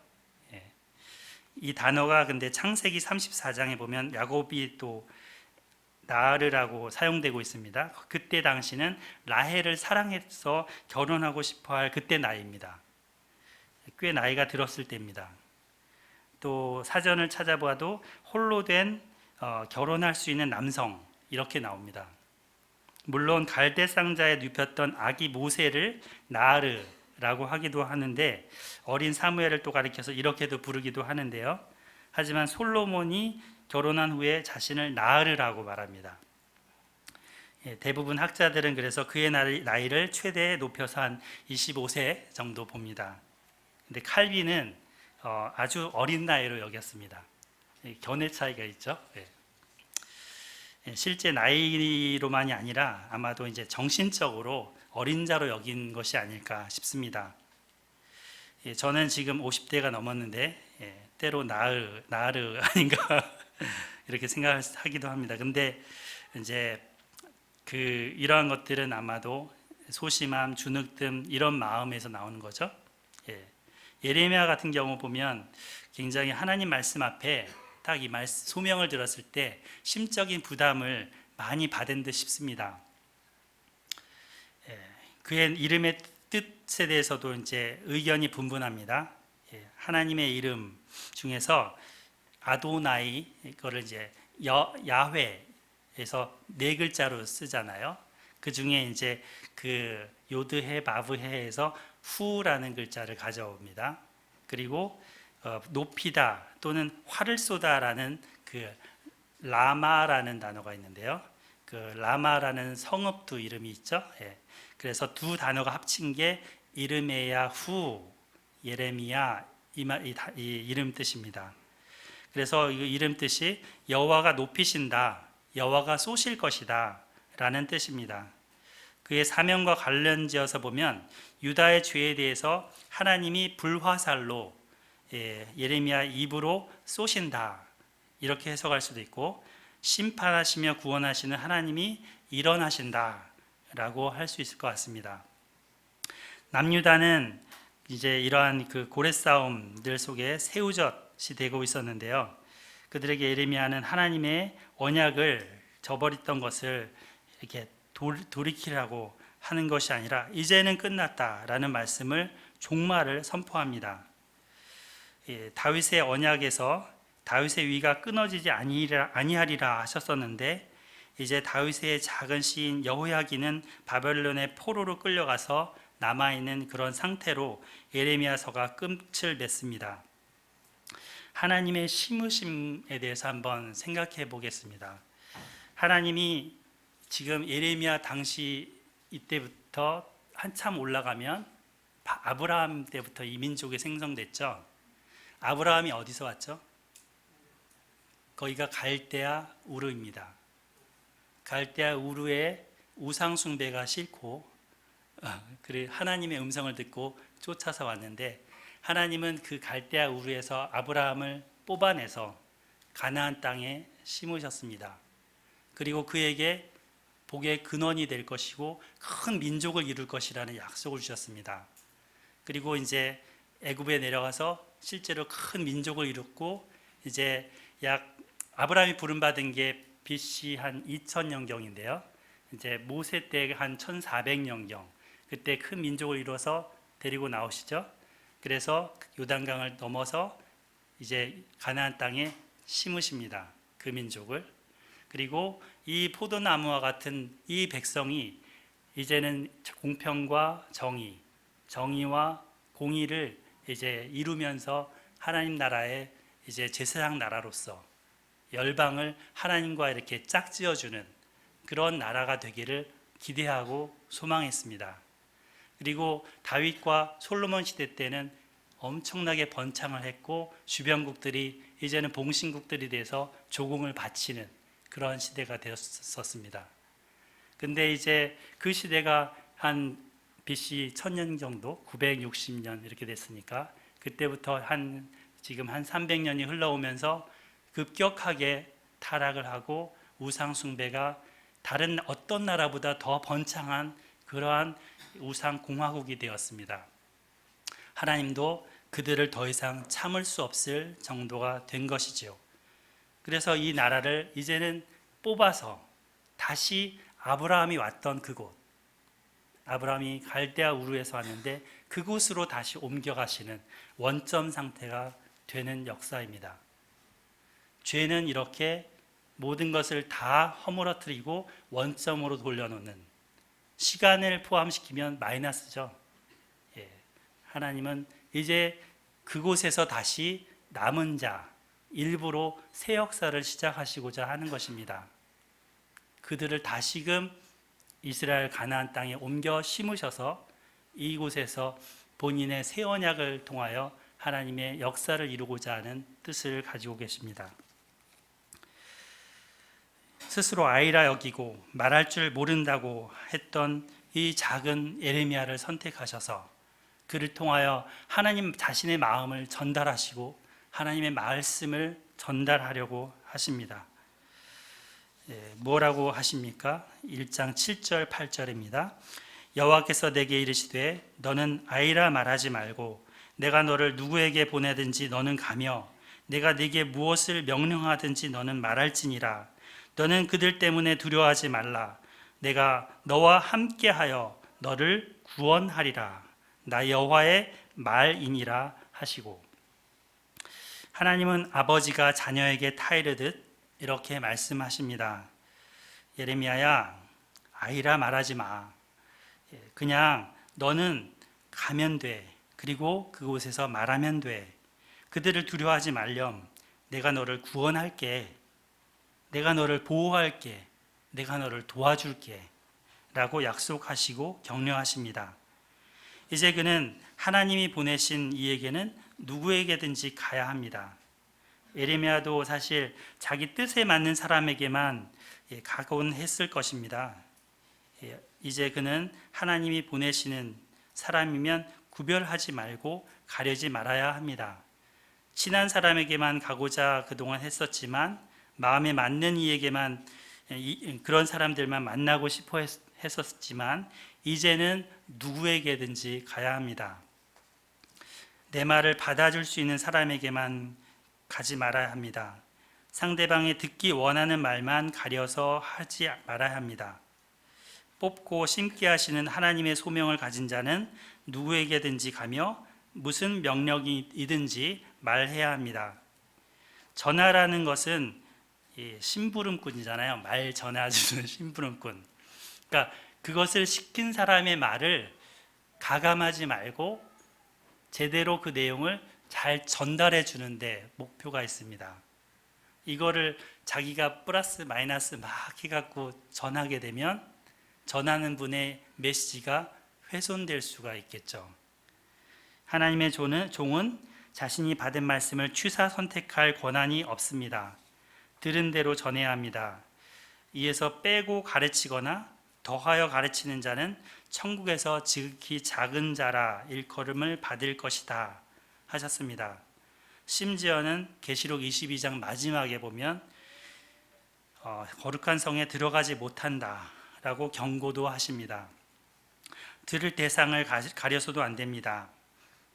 Speaker 1: 이 단어가 근데 창세기 34장에 보면 야곱이 또 나르라고 사용되고 있습니다. 그때 당시는 라헬을 사랑해서 결혼하고 싶어할 그때 나이입니다. 꽤 나이가 들었을 때입니다. 또 사전을 찾아봐도 홀로 된 결혼할 수 있는 남성 이렇게 나옵니다. 물론 갈대 상자에 눕혔던 아기 모세를 나르라고 하기도 하는데 어린 사무엘을 또 가리켜서 이렇게도 부르기도 하는데요. 하지만 솔로몬이 결혼한 후에 자신을 나르라고 말합니다. 대부분 학자들은 그래서 그의 나이를 최대 높여서 한 25세 정도 봅니다. 근데 칼빈은 아주 어린 나이로 여겼습니다. 견해 차이가 있죠. 실제 나이로만이 아니라 아마도 이제 정신적으로 어린 자로 여긴 것이 아닐까 싶습니다. 저는 지금 50대가 넘었는데 때로 나르 아닌가 이렇게 생각하기도 합니다. 근데 이제 이러한 것들은 아마도 소심함, 주눅듦 이런 마음에서 나오는 거죠. 예레미야 같은 경우 보면 굉장히 하나님 말씀 앞에 딱 이 소명을 들었을 때 심적인 부담을 많이 받은 듯 싶습니다. 그의 이름의 뜻에 대해서도 이제 의견이 분분합니다. 하나님의 이름 중에서 아도나이, 이거를 이제 야훼에서 네 글자로 쓰잖아요. 그 중에 이제 그 요드해 바브해에서 후라는 글자를 가져옵니다. 그리고 높이다 또는 화를 쏘다라는 그 라마라는 단어가 있는데요. 그 라마라는 성읍도 이름이 있죠. 그래서 두 단어가 합친 게 이르메야 후 예레미야 이 이름 뜻입니다. 그래서 이 이름 뜻이 여호와가 높이신다, 여호와가 쏘실 것이다 라는 뜻입니다. 그의 사명과 관련지어서 보면 유다의 죄에 대해서 하나님이 불화살로 예레미야 입으로 쏘신다 이렇게 해석할 수도 있고, 심판하시며 구원하시는 하나님이 일어나신다 라고 할 수 있을 것 같습니다. 남유다는 이제 이러한 그 고래 싸움들 속에 새우젓이 되고 있었는데요. 그들에게 예레미야는 하나님의 언약을 저버렸던 것을 이렇게 돌이키라고 하는 것이 아니라 이제는 끝났다라는 말씀을 종말을 선포합니다. 다윗의 언약에서 다윗의 위가 끊어지지 아니하리라 하셨었는데 이제 다윗의 작은 시인 여호야기는 바벨론의 포로로 끌려가서 남아있는 그런 상태로 예레미야서가 끝을 맺습니다. 하나님의 심으심에 대해서 한번 생각해 보겠습니다. 하나님이 지금 예레미야 당시 이때부터 한참 올라가면 아브라함 때부터 이 민족이 생성됐죠. 아브라함이 어디서 왔죠? 거기가 갈대아 우르입니다. 갈대아 우르에 우상 숭배가 싫고 그래 하나님의 음성을 듣고 쫓아서 왔는데, 하나님은 그 갈대아 우르에서 아브라함을 뽑아내서 가나안 땅에 심으셨습니다. 그리고 그에게 복의 근원이 될 것이고 큰 민족을 이룰 것이라는 약속을 주셨습니다. 그리고 이제 애굽에 내려가서 실제로 큰 민족을 이뤘고, 이제 약 아브라함이 부름받은 게 BC 한 2000년경인데요. 이제 모세 때 한 1400년경, 그때 큰 민족을 이뤄서 데리고 나오시죠. 그래서 요단강을 넘어서 이제 가나안 땅에 심으십니다. 그 민족을. 그리고 이 포도나무와 같은 이 백성이 이제는 공평과 정의와 공의를 이제 이루면서 하나님 나라의 이제 제사장 나라로서 열방을 하나님과 이렇게 짝지어주는 그런 나라가 되기를 기대하고 소망했습니다. 그리고 다윗과 솔로몬 시대 때는 엄청나게 번창을 했고, 주변국들이 이제는 봉신국들이 돼서 조공을 바치는 그런 시대가 되었었습니다. 근데 이제 그 시대가 한 BC 1000년 정도, 960년 이렇게 됐으니까, 그때부터 지금 한 300년이 흘러오면서 급격하게 타락을 하고 우상 숭배가 다른 어떤 나라보다 더 번창한 그러한 우상 공화국이 되었습니다. 하나님도 그들을 더 이상 참을 수 없을 정도가 된 것이지요. 그래서 이 나라를 이제는 뽑아서 다시 아브라함이 왔던 그곳, 아브라함이 갈대아 우르에서 왔는데 그곳으로 다시 옮겨가시는 원점 상태가 되는 역사입니다. 죄는 이렇게 모든 것을 다 허물어뜨리고 원점으로 돌려놓는, 시간을 포함시키면 마이너스죠. 하나님은 이제 그곳에서 다시 남은 자 일부로 새 역사를 시작하시고자 하는 것입니다. 그들을 다시금 이스라엘 가나안 땅에 옮겨 심으셔서 이곳에서 본인의 새 언약을 통하여 하나님의 역사를 이루고자 하는 뜻을 가지고 계십니다. 스스로 아이라 여기고 말할 줄 모른다고 했던 이 작은 예레미야를 선택하셔서 그를 통하여 하나님 자신의 마음을 전달하시고 하나님의 말씀을 전달하려고 하십니다. 뭐라고 하십니까? 1장 7절 8절입니다. 여호와께서 내게 이르시되 너는 아이라 말하지 말고 내가 너를 누구에게 보내든지 너는 가며 내가 네게 무엇을 명령하든지 너는 말할지니라. 너는 그들 때문에 두려워하지 말라. 내가 너와 함께하여 너를 구원하리라. 나 여호와의 말이니라 하시고, 하나님은 아버지가 자녀에게 타이르듯 이렇게 말씀하십니다. 예레미야야, 아이라 말하지 마. 그냥 너는 가면 돼. 그리고 그곳에서 말하면 돼. 그들을 두려워하지 말렴. 내가 너를 구원할게. 내가 너를 보호할게. 내가 너를 도와줄게. 라고 약속하시고 격려하십니다. 이제 그는 하나님이 보내신 이에게는 누구에게든지 가야 합니다. 예레미야도 사실 자기 뜻에 맞는 사람에게만 가곤 했을 것입니다. 이제 그는 하나님이 보내시는 사람이면 구별하지 말고 가려지 말아야 합니다. 친한 사람에게만 가고자 그동안 했었지만 마음에 맞는 이에게만, 그런 사람들만 만나고 싶어 했었지만 이제는 누구에게든지 가야 합니다. 내 말을 받아줄 수 있는 사람에게만 가지 말아야 합니다. 상대방이 듣기 원하는 말만 가려서 하지 말아야 합니다. 뽑고 심게 하시는 하나님의 소명을 가진 자는 누구에게든지 가며 무슨 명령이든지 말해야 합니다. 전하라는 것은 심부름꾼이잖아요. 말 전해주는 심부름꾼. 그러니까 그것을 시킨 사람의 말을 가감하지 말고 제대로 그 내용을 잘 전달해 주는데 목표가 있습니다. 이거를 자기가 플러스 마이너스 막 해갖고 전하게 되면 전하는 분의 메시지가 훼손될 수가 있겠죠. 하나님의 종은 자신이 받은 말씀을 취사 선택할 권한이 없습니다. 들은 대로 전해야 합니다. 이에서 빼고 가르치거나 더하여 가르치는 자는 천국에서 지극히 작은 자라 일컬음을 받을 것이다 하셨습니다. 심지어는 계시록 22장 마지막에 보면 거룩한 성에 들어가지 못한다 라고 경고도 하십니다. 들을 대상을 가려서도 안 됩니다.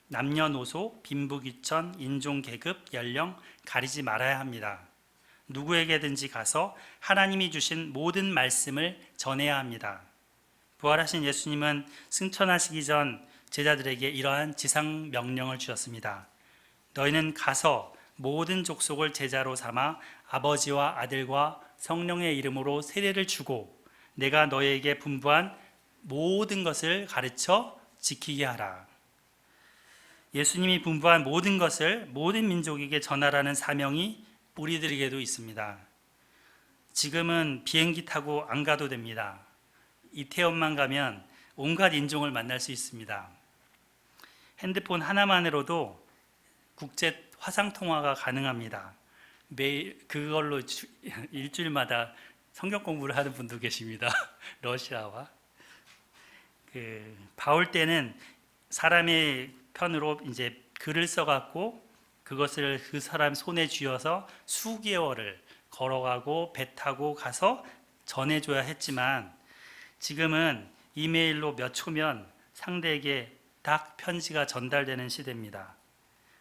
Speaker 1: 남녀노소, 빈부귀천, 인종, 계급, 연령 가리지 말아야 합니다. 누구에게든지 가서 하나님이 주신 모든 말씀을 전해야 합니다. 부활하신 예수님은 승천하시기 전 제자들에게 이러한 지상 명령을 주셨습니다. 너희는 가서 모든 족속을 제자로 삼아 아버지와 아들과 성령의 이름으로 세례를 주고 내가 너희에게 분부한 모든 것을 가르쳐 지키게 하라. 예수님이 분부한 모든 것을 모든 민족에게 전하라는 사명이 우리들에게도 있습니다. 지금은 비행기 타고 안 가도 됩니다. 이태원만 가면 온갖 인종을 만날 수 있습니다. 핸드폰 하나만으로도 국제 화상통화가 가능합니다. 매일 그걸로 일주일마다 성경 공부를 하는 분도 계십니다. 러시아와. 바울 때는 사람의 편으로 이제 글을 써갖고 그것을 그 사람 손에 쥐어서 수개월을 걸어가고 배 타고 가서 전해줘야 했지만 지금은 이메일로 몇 초면 상대에게 딱 편지가 전달되는 시대입니다.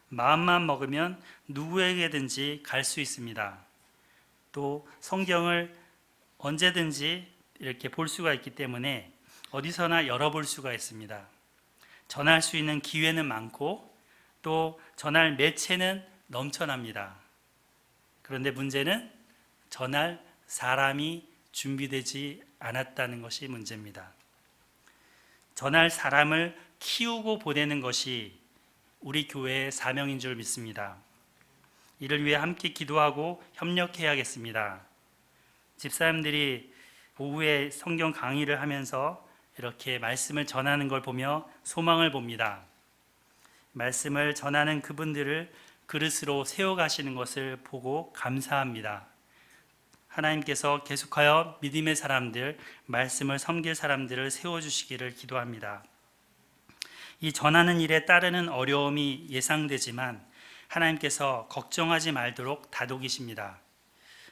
Speaker 1: 마음만 먹으면 누구에게든지 갈 수 있습니다. 또 성경을 언제든지 이렇게 볼 수가 있기 때문에 어디서나 열어볼 수가 있습니다. 전할 수 있는 기회는 많고 또 전할 매체는 넘쳐납니다. 그런데 문제는 전할 사람이 준비되지 않았다는 것이 문제입니다. 전할 사람을 키우고 보내는 것이 우리 교회의 사명인 줄 믿습니다. 이를 위해 함께 기도하고 협력해야겠습니다. 집사님들이 오후에 성경 강의를 하면서 이렇게 말씀을 전하는 걸 보며 소망을 봅니다. 말씀을 전하는 그분들을 그릇으로 세워가시는 것을 보고 감사합니다. 하나님께서 계속하여 믿음의 사람들, 말씀을 섬길 사람들을 세워주시기를 기도합니다. 이 전하는 일에 따르는 어려움이 예상되지만 하나님께서 걱정하지 말도록 다독이십니다.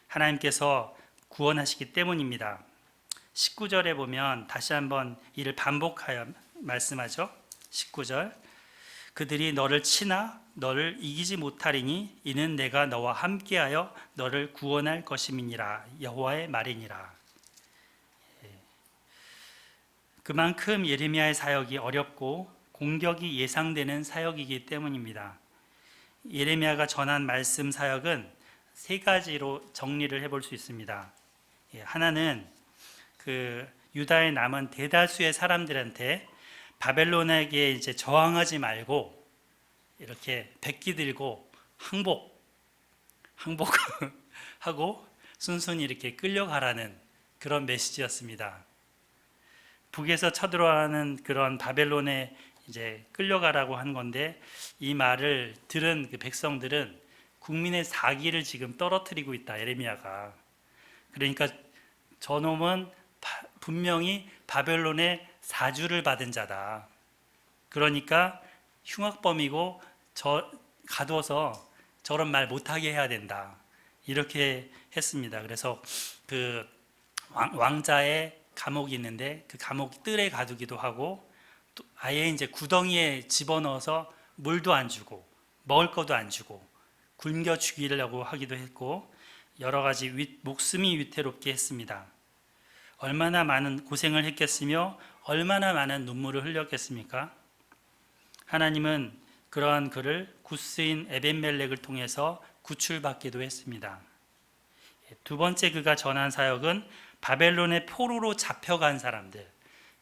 Speaker 1: 하나님께서 구원하시기 때문입니다. 19절에 보면 다시 한번 이를 반복하여 말씀하죠. 19절 그들이 너를 치나 너를 이기지 못하리니 이는 내가 너와 함께하여 너를 구원할 것임이니라 여호와의 말이니라. 그만큼 예레미야의 사역이 어렵고 공격이 예상되는 사역이기 때문입니다. 예레미야가 전한 말씀 사역은 세 가지로 정리를 해볼 수 있습니다. 하나는 그 유다에 남은 대다수의 사람들한테 바벨론에게 이제 저항하지 말고 이렇게 백기 들고 항복하고 순순히 이렇게 끌려가라는 그런 메시지였습니다. 북에서 쳐들어가는 그런 바벨론에 이제 끌려가라고 한 건데 이 말을 들은 그 백성들은 국민의 사기를 지금 떨어뜨리고 있다, 예레미야가. 그러니까 저놈은 분명히 바벨론의 사주를 받은 자다. 그러니까 흉악범이고 가둬서 저런 말 못하게 해야 된다. 이렇게 했습니다. 그래서 그 왕자의 감옥이 있는데 그 감옥 뜰에 가두기도 하고 또 아예 이제 구덩이에 집어넣어서 물도 안 주고 먹을 것도 안 주고 굶겨 죽이려고 하기도 했고 여러 가지 목숨이 위태롭게 했습니다. 얼마나 많은 고생을 했겠으며 얼마나 많은 눈물을 흘렸겠습니까? 하나님은 그러한 그를 구스인 에벤멜렉을 통해서 구출받기도 했습니다. 두 번째 그가 전한 사역은 바벨론의 포로로 잡혀간 사람들,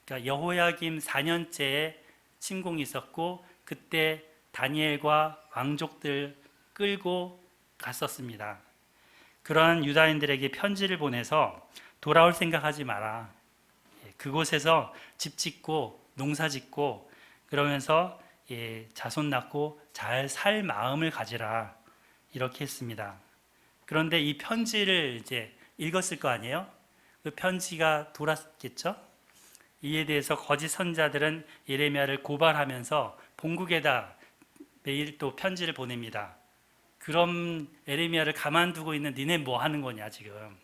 Speaker 1: 그러니까 여호야김 4년째에 침공이 있었고 그때 다니엘과 왕족들 끌고 갔었습니다. 그러한 유다인들에게 편지를 보내서 돌아올 생각하지 마라. 그곳에서 집 짓고 농사 짓고 그러면서 자손 낳고 잘 살 마음을 가지라 이렇게 했습니다. 그런데 이 편지를 이제 읽었을 거 아니에요? 그 편지가 돌았겠죠? 이에 대해서 거짓 선자들은 예레미야를 고발하면서 본국에다 매일 또 편지를 보냅니다. 그럼 예레미야를 가만두고 있는 니네 뭐 하는 거냐 지금.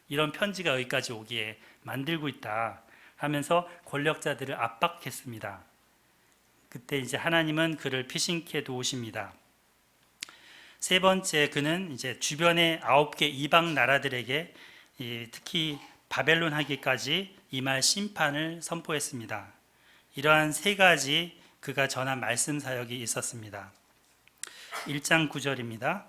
Speaker 1: 이런 편지가 여기까지 오기에 만들고 있다 하면서 권력자들을 압박했습니다. 그때 이제 하나님은 그를 피신케 도우십니다. 세 번째, 그는 이제 주변의 9개 이방 나라들에게 특히 바벨론 하기까지 임할 심판을 선포했습니다. 이러한 세 가지 그가 전한 말씀 사역이 있었습니다. 1장 9절입니다.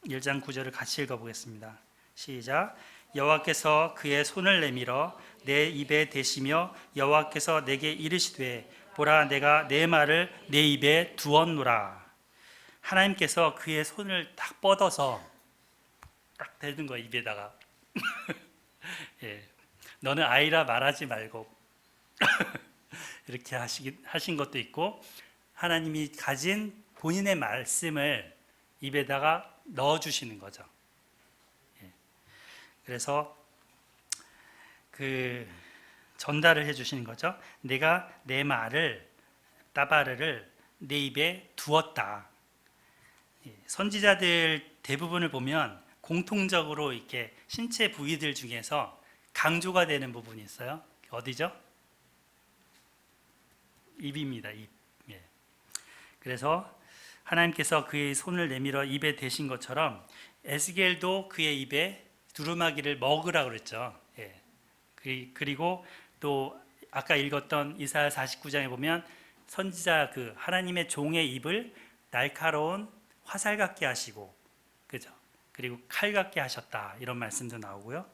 Speaker 1: 1장 9절을 같이 읽어보겠습니다. 시작. 여호와께서 그의 손을 내밀어 내 입에 대시며 여호와께서 내게 이르시되 보라 내가 내 말을 내 입에 두었노라. 하나님께서 그의 손을 딱 뻗어서 딱 대는 거예요, 입에다가. 예. 너는 아이라 말하지 말고 이렇게 하신 것도 있고, 하나님이 가진 본인의 말씀을 입에다가 넣어주시는 거죠. 예. 그래서 그 전달을 해주시는 거죠. 내가 내 말을 따바르를 내 입에 두었다. 예. 선지자들 대부분을 보면 공통적으로 이렇게 신체 부위들 중에서 강조가 되는 부분이 있어요. 어디죠? 입입니다. 입. 예. 그래서 하나님께서 그의 손을 내밀어 입에 대신 것처럼 에스겔도 그의 입에 두루마기를 먹으라 그랬죠. 예. 그리고 또 아까 읽었던 이사야 49장에 보면 선지자 그 하나님의 종의 입을 날카로운 화살 같게 하시고, 그죠? 그리고 칼 같게 하셨다, 이런 말씀도 나오고요.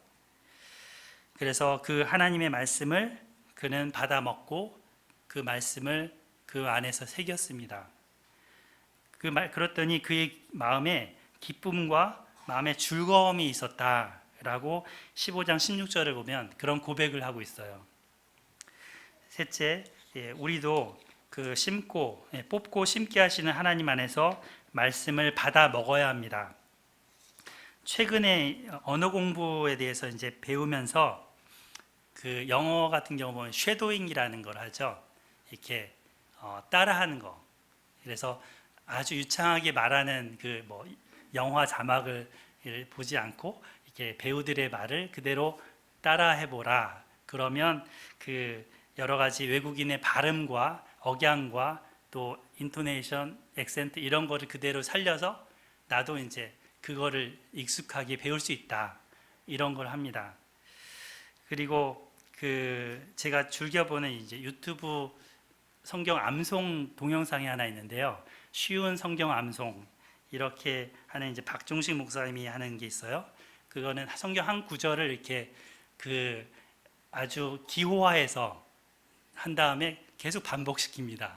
Speaker 1: 그래서 그 하나님의 말씀을 그는 받아 먹고 그 말씀을 그 안에서 새겼습니다. 그랬더니 그의 마음에 기쁨과 마음에 즐거움이 있었다라고 15장 16절을 보면 그런 고백을 하고 있어요. 셋째, 우리도 그 뽑고 심게 하시는 하나님 안에서 말씀을 받아 먹어야 합니다. 최근에 언어 공부에 대해서 이제 배우면서 그 영어 같은 경우 보면 쉐도잉이라는 걸 하죠. 이렇게 따라하는 거. 그래서 아주 유창하게 말하는 그 뭐 영화 자막을 보지 않고 이렇게 배우들의 말을 그대로 따라해 보라. 그러면 그 여러 가지 외국인의 발음과 억양과 또 인토네이션, 액센트 이런 거를 그대로 살려서 나도 이제 그거를 익숙하게 배울 수 있다, 이런 걸 합니다. 그리고 그 제가 즐겨보는 이제 유튜브 성경 암송 동영상이 하나 있는데요. 쉬운 성경 암송 이렇게 하는 이제 박종식 목사님이 하는 게 있어요. 그거는 성경 한 구절을 이렇게 그 아주 기호화해서 한 다음에 계속 반복시킵니다.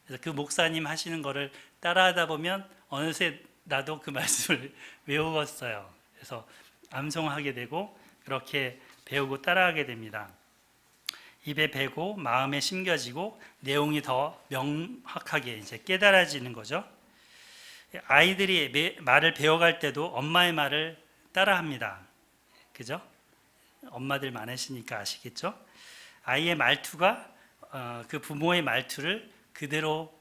Speaker 1: 그래서 그 목사님 하시는 거를 따라하다 보면 어느새 나도 그 말씀을 외웠어요. 그래서 암송하게 되고 그렇게 배우고 따라하게 됩니다. 입에 배고 마음에 심겨지고 내용이 더 명확하게 이제 깨달아지는 거죠. 아이들이 말을 배워갈 때도 엄마의 말을 따라합니다. 그죠? 엄마들 많으시니까 아시겠죠? 아이의 말투가 그 부모의 말투를 그대로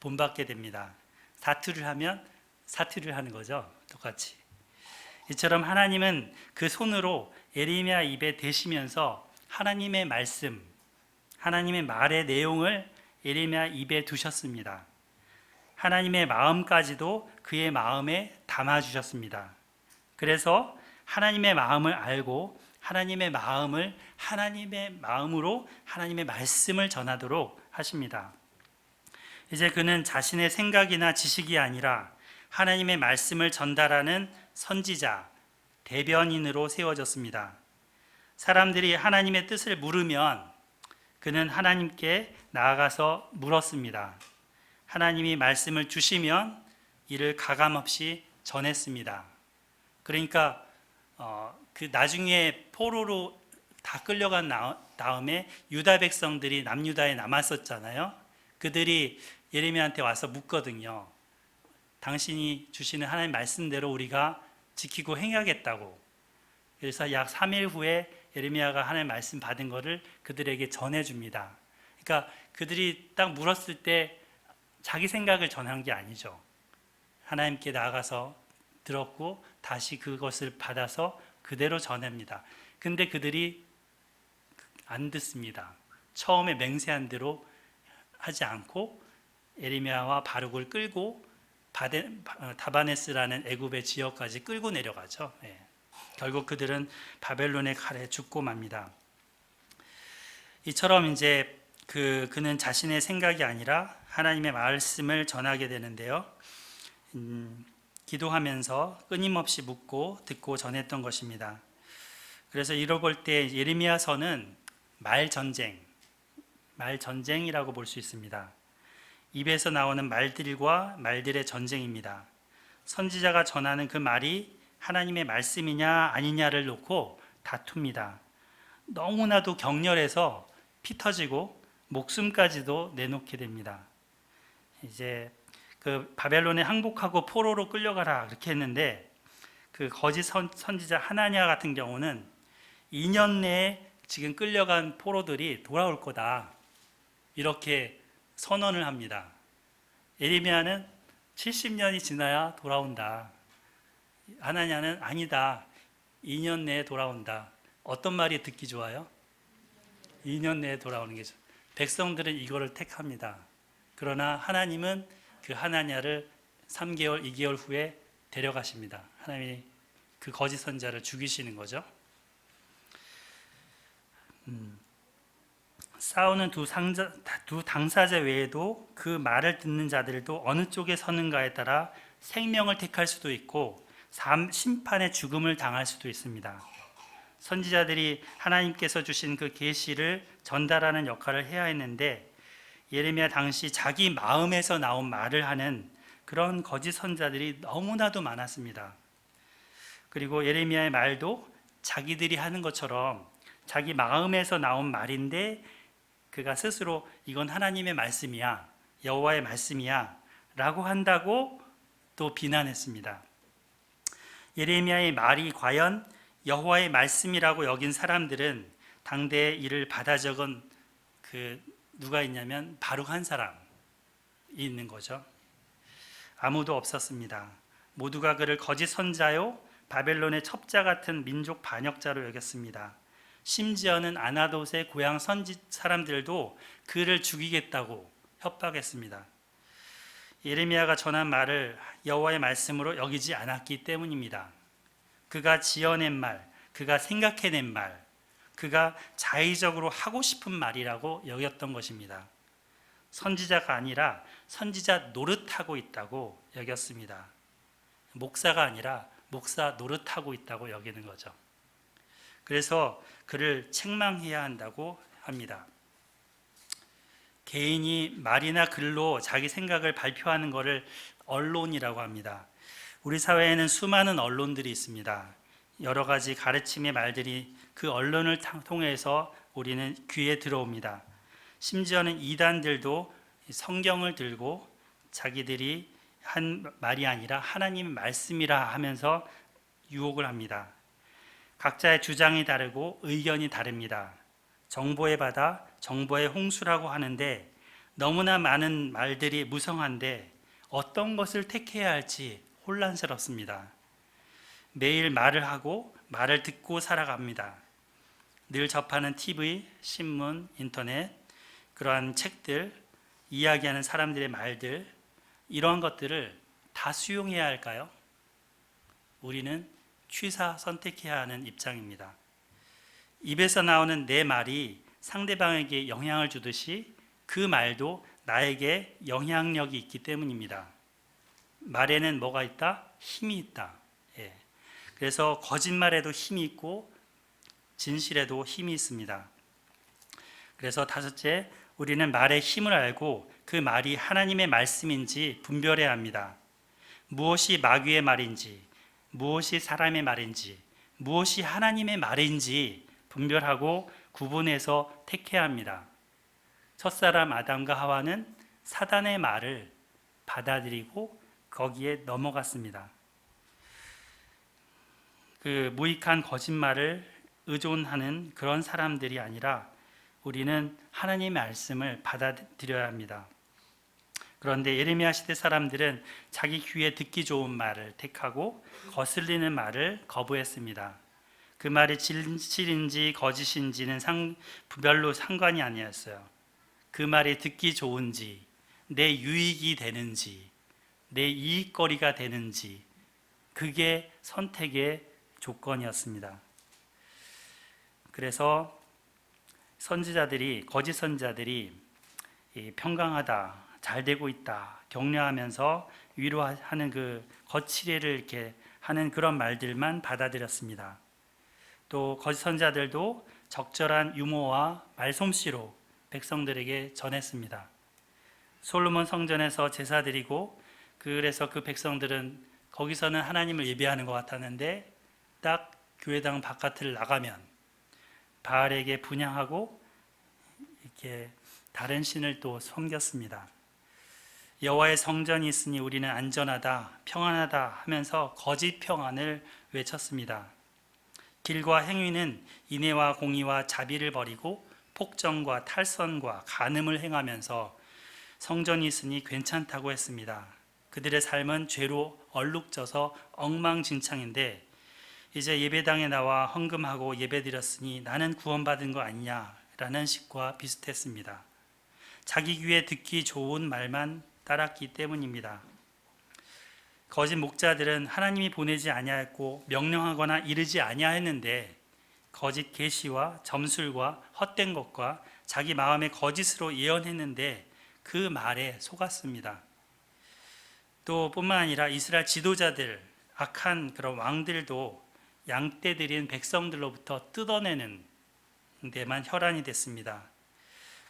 Speaker 1: 본받게 됩니다. 사투를 하면 사투를 하는 거죠. 똑같이. 이처럼 하나님은 그 손으로 예레미야 입에 대시면서 하나님의 말씀, 하나님의 말의 내용을 예레미야 입에 두셨습니다. 하나님의 마음까지도 그의 마음에 담아주셨습니다. 그래서 하나님의 마음을 알고 하나님의 마음을 하나님의 마음으로 하나님의 말씀을 전하도록 하십니다. 이제 그는 자신의 생각이나 지식이 아니라 하나님의 말씀을 전달하는 선지자, 대변인으로 세워졌습니다. 사람들이 하나님의 뜻을 물으면 그는 하나님께 나아가서 물었습니다. 하나님이 말씀을 주시면 이를 가감없이 전했습니다. 그러니까 그 나중에 포로로 다 끌려간 다음에 유다 백성들이 남유다에 남았었잖아요. 그들이 예레미야한테 와서 묻거든요. 당신이 주시는 하나님 말씀대로 우리가 지키고 행하겠다고. 그래서 약 3일 후에 예레미야가 하나님 말씀 받은 것을 그들에게 전해줍니다. 그러니까 그들이 딱 물었을 때 자기 생각을 전한 게 아니죠. 하나님께 나아가서 들었고 다시 그것을 받아서 그대로 전합니다. 근데 그들이 안 듣습니다. 처음에 맹세한 대로 하지 않고 예레미야와 바룩을 끌고 다바네스라는 애굽의 지역까지 끌고 내려가죠. 결국 그들은 바벨론의 칼에 죽고 맙니다. 이처럼 이제 그는 자신의 생각이 아니라 하나님의 말씀을 전하게 되는데요. 기도하면서 끊임없이 묻고 듣고 전했던 것입니다. 그래서 이걸 볼 때 예레미야서는 말전쟁이라고 볼 수 있습니다. 입에서 나오는 말들과 말들의 전쟁입니다. 선지자가 전하는 그 말이 하나님의 말씀이냐 아니냐를 놓고 다툽니다. 너무나도 격렬해서 피 터지고 목숨까지도 내놓게 됩니다. 이제 그 바벨론에 항복하고 포로로 끌려가라 그렇게 했는데 그 거짓 선지자 하나냐 같은 경우는 2년 내에 지금 끌려간 포로들이 돌아올 거다 이렇게 선언을 합니다. 예레미야는 70년이 지나야 돌아온다. 하나냐는 아니다. 2년 내에 돌아온다. 어떤 말이 듣기 좋아요? 2년 내에 돌아오는 게 좋아요. 백성들은 이거를 택합니다. 그러나 하나님은 그 하나냐를 3개월, 2개월 후에 데려가십니다. 하나님이 그 거짓 선자를 죽이시는 거죠. 싸우는 두 당사자 외에도 그 말을 듣는 자들도 어느 쪽에 서는가에 따라 생명을 택할 수도 있고 심판의 죽음을 당할 수도 있습니다. 선지자들이 하나님께서 주신 그 계시를 전달하는 역할을 해야 했는데 예레미야 당시 자기 마음에서 나온 말을 하는 그런 거짓 선자들이 너무나도 많았습니다. 그리고 예레미야의 말도 자기들이 하는 것처럼 자기 마음에서 나온 말인데 그가 스스로 이건 하나님의 말씀이야, 여호와의 말씀이야 라고 한다고 또 비난했습니다. 예레미야의 말이 과연 여호와의 말씀이라고 여긴 사람들은 당대에 이를 받아 적은 누가 있냐면 바룩 한 사람이 있는 거죠. 아무도 없었습니다. 모두가 그를 거짓 선자요 바벨론의 첩자 같은 민족 반역자로 여겼습니다. 심지어는 아나돗의 고향 선지 사람들도 그를 죽이겠다고 협박했습니다. 예레미야가 전한 말을 여호와의 말씀으로 여기지 않았기 때문입니다. 그가 지어낸 말, 그가 생각해낸 말, 그가 자의적으로 하고 싶은 말이라고 여겼던 것입니다. 선지자가 아니라 선지자 노릇하고 있다고 여겼습니다. 목사가 아니라 목사 노릇하고 있다고 여기는 거죠. 그래서 그를 책망해야 한다고 합니다. 개인이 말이나 글로 자기 생각을 발표하는 것을 언론이라고 합니다. 우리 사회에는 수많은 언론들이 있습니다. 여러 가지 가르침의 말들이 그 언론을 통해서 우리는 귀에 들어옵니다. 심지어는 이단들도 성경을 들고 자기들이 한 말이 아니라 하나님의 말씀이라 하면서 유혹을 합니다. 각자의 주장이 다르고 의견이 다릅니다. 정보의 바다, 정보의 홍수라고 하는데 너무나 많은 말들이 무성한데 어떤 것을 택해야 할지 혼란스럽습니다. 매일 말을 하고 말을 듣고 살아갑니다. 늘 접하는 TV, 신문, 인터넷, 그러한 책들, 이야기하는 사람들의 말들, 이런 것들을 다 수용해야 할까요? 우리는 취사 선택해야 하는 입장입니다. 입에서 나오는 내 말이 상대방에게 영향을 주듯이 그 말도 나에게 영향력이 있기 때문입니다. 말에는 뭐가 있다? 힘이 있다. 그래서 거짓말에도 힘이 있고 진실에도 힘이 있습니다. 그래서 다섯째, 우리는 말의 힘을 알고 그 말이 하나님의 말씀인지 분별해야 합니다. 무엇이 마귀의 말인지, 무엇이 사람의 말인지, 무엇이 하나님의 말인지 분별하고 구분해서 택해야 합니다. 첫사람 아담과 하와는 사단의 말을 받아들이고 거기에 넘어갔습니다. 그 무익한 거짓말을 의존하는 그런 사람들이 아니라 우리는 하나님의 말씀을 받아들여야 합니다. 그런데 예레미야 시대 사람들은 자기 귀에 듣기 좋은 말을 택하고 거슬리는 말을 거부했습니다. 그 말이 진실인지 거짓인지는 별로 상관이 아니었어요. 그 말이 듣기 좋은지, 내 유익이 되는지, 내 이익거리가 되는지, 그게 선택의 조건이었습니다. 그래서 거짓 선지자들이 평강하다, 잘 되고 있다, 격려하면서 위로하는 그 거칠애를 이렇게 하는 그런 말들만 받아들였습니다. 또 거짓 선지자들도 적절한 유머와 말솜씨로 백성들에게 전했습니다. 솔로몬 성전에서 제사 드리고 그래서 그 백성들은 거기서는 하나님을 예배하는 것 같았는데 딱 교회당 바깥을 나가면 바알에게 분향하고 이렇게 다른 신을 또 섬겼습니다. 여호와의 성전이 있으니 우리는 안전하다, 평안하다 하면서 거짓 평안을 외쳤습니다. 길과 행위는 인애와 공의와 자비를 버리고 폭정과 탈선과 간음을 행하면서 성전이 있으니 괜찮다고 했습니다. 그들의 삶은 죄로 얼룩져서 엉망진창인데 이제 예배당에 나와 헌금하고 예배드렸으니 나는 구원받은 거 아니냐라는 식과 비슷했습니다. 자기 귀에 듣기 좋은 말만 따랐기 때문입니다. 거짓 목자들은 하나님이 보내지 아니하였고 명령하거나 이르지 아니하였는데 거짓 계시와 점술과 헛된 것과 자기 마음의 거짓으로 예언했는데 그 말에 속았습니다. 또 뿐만 아니라 이스라엘 지도자들, 악한 그런 왕들도 양떼 드린 백성들로부터 뜯어내는 데만 혈안이 됐습니다.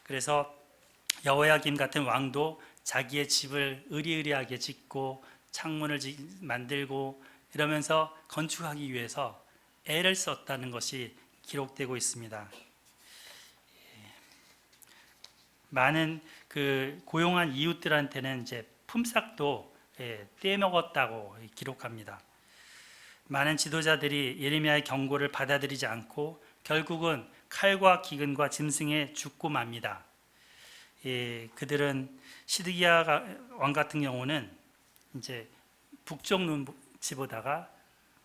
Speaker 1: 그래서 여호야김 같은 왕도 자기의 집을 으리으리하게 짓고 창문을 만들고 이러면서 건축하기 위해서 애를 썼다는 것이 기록되고 있습니다. 많은 그 고용한 이웃들한테는 이제 품삯도 떼먹었다고 기록합니다. 많은 지도자들이 예레미야의 경고를 받아들이지 않고 결국은 칼과 기근과 짐승에 죽고 맙니다. 그들은 시드기야 왕 같은 경우는 이제 북쪽 눈치 보다가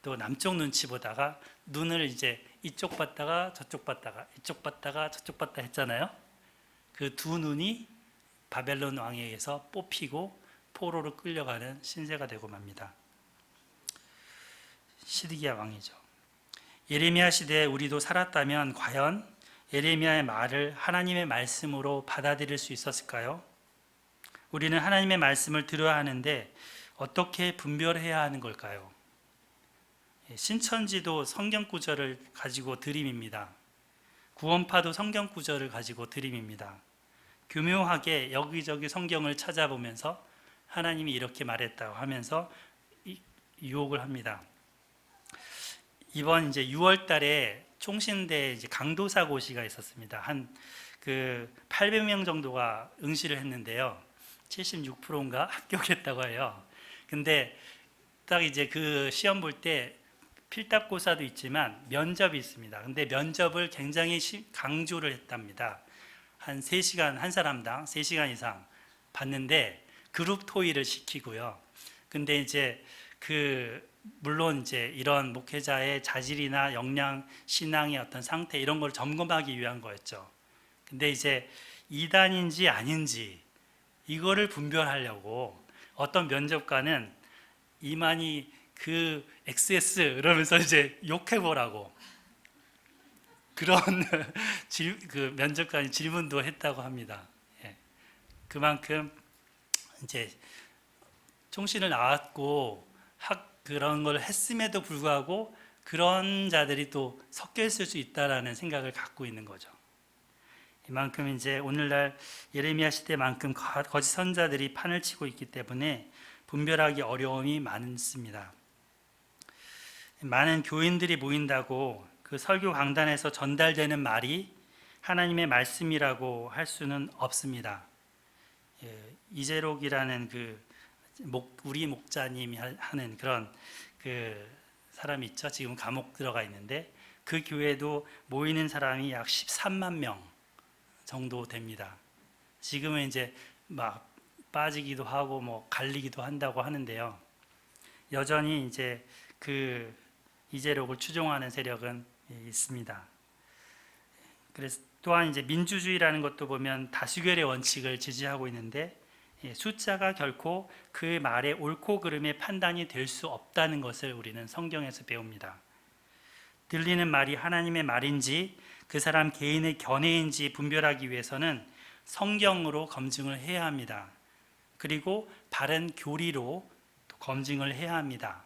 Speaker 1: 또 남쪽 눈치 보다가 눈을 이제 이쪽 봤다가 저쪽 봤다가 이쪽 봤다가 저쪽 봤다 했잖아요. 그 두 눈이 바벨론 왕에 의해서 뽑히고 포로로 끌려가는 신세가 되고 맙니다. 시드기야 왕이죠. 예레미야 시대에 우리도 살았다면 과연 예레미야의 말을 하나님의 말씀으로 받아들일 수 있었을까요? 우리는 하나님의 말씀을 들어야 하는데 어떻게 분별해야 하는 걸까요? 신천지도 성경 구절을 가지고 드림입니다. 구원파도 성경 구절을 가지고 드림입니다. 교묘하게 여기저기 성경을 찾아보면서 하나님이 이렇게 말했다고 하면서 유혹을 합니다. 이번 이제 6월 달에 총신대 이제 강도사 고시가 있었습니다. 한 그 800명 정도가 응시를 했는데요. 76%인가 합격했다고 해요. 근데 딱 이제 그 시험 볼 때 필답고사도 있지만 면접이 있습니다. 근데 면접을 굉장히 강조를 했답니다. 한 3시간, 한 사람당 3시간 이상 봤는데 그룹 토의를 시키고요. 근데 이제 물론 이제 이런 목회자의 자질이나 역량, 신앙의 어떤 상태 이런 걸 점검하기 위한 거였죠. 근데 이제 이단인지 아닌지 이거를 분별하려고 어떤 면접관은 이만희 그 XS 이러면서 이제 욕해보라고 그런 그 면접관이 질문도 했다고 합니다. 예. 그만큼 이제 총신을 나왔고 그런 걸 했음에도 불구하고 그런 자들이 또 섞여 있을 수 있다라는 생각을 갖고 있는 거죠. 이만큼 이제 오늘날 예레미야 시대만큼 거짓 선자들이 판을 치고 있기 때문에 분별하기 어려움이 많습니다. 많은 교인들이 모인다고 그 설교 강단에서 전달되는 말이 하나님의 말씀이라고 할 수는 없습니다. 이재록이라는 우리 목자님이 하는 그런 그 사람이 있죠. 지금 감옥 들어가 있는데 그 교회도 모이는 사람이 약 13만 명 정도 됩니다. 지금은 이제 막 빠지기도 하고 뭐 갈리기도 한다고 하는데요. 여전히 이제 그 이재록을 추종하는 세력은 있습니다. 그래서 또한 이제 민주주의라는 것도 보면 다수결의 원칙을 지지하고 있는데 숫자가 결코 그 말의 옳고 그름의 판단이 될 수 없다는 것을 우리는 성경에서 배웁니다. 들리는 말이 하나님의 말인지 그 사람 개인의 견해인지 분별하기 위해서는 성경으로 검증을 해야 합니다. 그리고 바른 교리로 검증을 해야 합니다.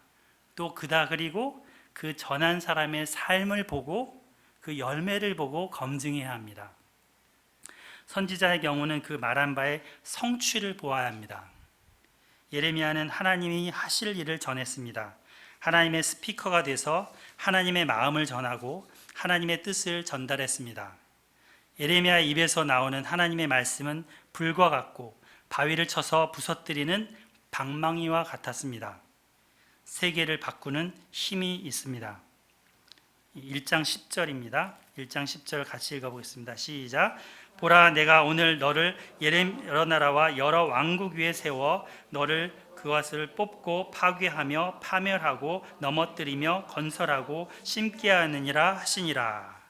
Speaker 1: 그리고 그 전한 사람의 삶을 보고 그 열매를 보고 검증해야 합니다. 선지자의 경우는 그 말한 바의 성취를 보아야 합니다. 예레미야는 하나님이 하실 일을 전했습니다. 하나님의 스피커가 돼서 하나님의 마음을 전하고 하나님의 뜻을 전달했습니다. 예레미야 입에서 나오는 하나님의 말씀은 불과 같고 바위를 쳐서 부서뜨리는 방망이와 같았습니다. 세계를 바꾸는 힘이 있습니다. 1장 10절입니다. 1장 10절 같이 읽어보겠습니다. 시작. 보라, 내가 오늘 너를 여러 나라와 여러 왕국 위에 세워 너를 그것을 뽑고 파괴하며 파멸하고 넘어뜨리며 건설하고 심게 하느니라 하시니라.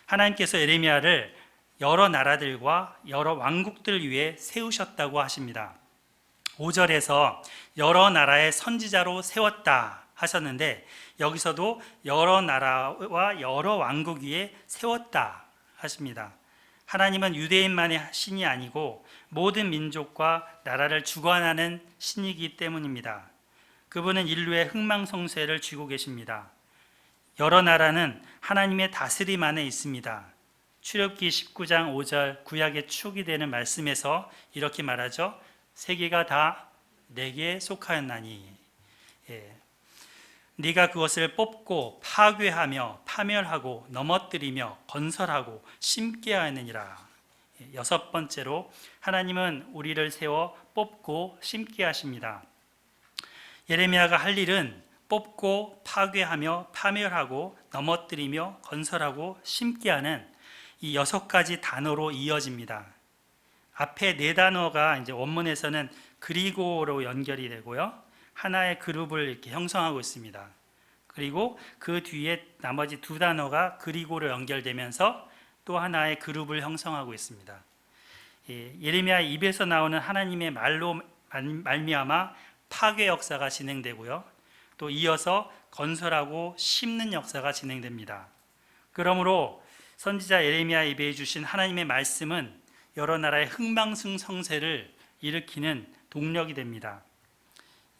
Speaker 1: 하나님께서 예레미야를 여러 나라들과 여러 왕국들 위에 세우셨다고 하십니다. 5절에서 여러 나라의 선지자로 세웠다 하셨는데 여기서도 여러 나라와 여러 왕국 위에 세웠다 하십니다. 하나님은 유대인만의 신이 아니고 모든 민족과 나라를 주관하는 신이기 때문입니다. 그분은 인류의 흥망성쇠를 쥐고 계십니다. 여러 나라는 하나님의 다스림 안에 있습니다. 출애굽기 19장 5절 구약의 축이 되는 말씀에서 이렇게 말하죠. 세계가 다 내게 속하였나니 네가 그것을 뽑고 파괴하며 파멸하고 넘어뜨리며 건설하고 심게 하느니라. 6번째로 하나님은 우리를 세워 뽑고 심게 하십니다. 예레미야가 할 일은 뽑고 파괴하며 파멸하고 넘어뜨리며 건설하고 심게 하는 이 6가지 단어로 이어집니다. 앞에 4단어가 이제 원문에서는 그리고로 연결이 되고요. 하나의 그룹을 이렇게 형성하고 있습니다. 그리고 그 뒤에 나머지 2단어가 그리고로 연결되면서 또 하나의 그룹을 형성하고 있습니다. 예레미야 입에서 나오는 하나님의 말로 말미암아 파괴 역사가 진행되고요. 또 이어서 건설하고 심는 역사가 진행됩니다. 그러므로 선지자 예레미야 입에 주신 하나님의 말씀은 여러 나라의 흥망성쇠를 일으키는 동력이 됩니다.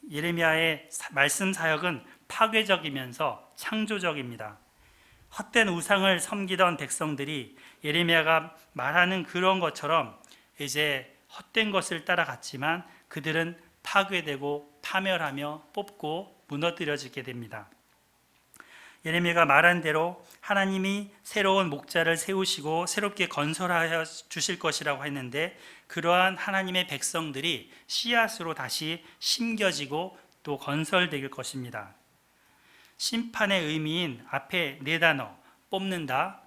Speaker 1: 예레미야의 말씀 사역은 파괴적이면서 창조적입니다. 헛된 우상을 섬기던 백성들이 예레미야가 말하는 그런 것처럼 이제 헛된 것을 따라갔지만 그들은 파괴되고 파멸하며 뽑고 무너뜨려지게 됩니다. 예레미야가 말한 대로 하나님이 새로운 목자를 세우시고 새롭게 건설하여 주실 것이라고 했는데 그러한 하나님의 백성들이 씨앗으로 다시 심겨지고 또 건설될 것입니다. 심판의 의미인 앞에 4단어 뽑는다,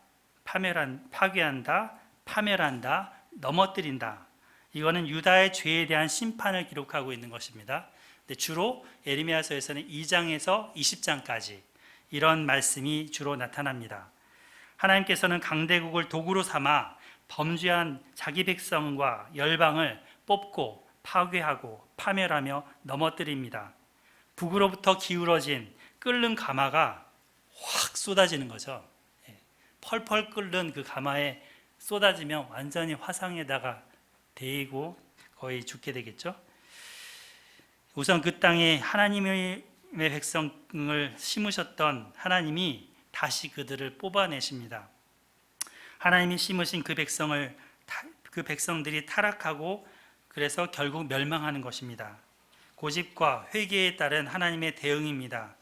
Speaker 1: 파괴한다, 파멸한다, 넘어뜨린다. 이거는 유다의 죄에 대한 심판을 기록하고 있는 것입니다. 근데 주로 예레미야서에서는 2장에서 20장까지 이런 말씀이 주로 나타납니다. 하나님께서는 강대국을 도구로 삼아 범죄한 자기 백성과 열방을 뽑고 파괴하고 파멸하며 넘어뜨립니다. 북으로부터 기울어진 끓는 가마가 확 쏟아지는 거죠. 펄펄 끓는 그 가마에 쏟아지면 완전히 화상에다가 데이고 거의 죽게 되겠죠. 우선 그 땅에 하나님의 백성을 심으셨던 하나님이 다시 그들을 뽑아내십니다. 하나님이 심으신 그 백성들이 타락하고 그래서 결국 멸망하는 것입니다. 고집과 회개에 따른 하나님의 대응입니다.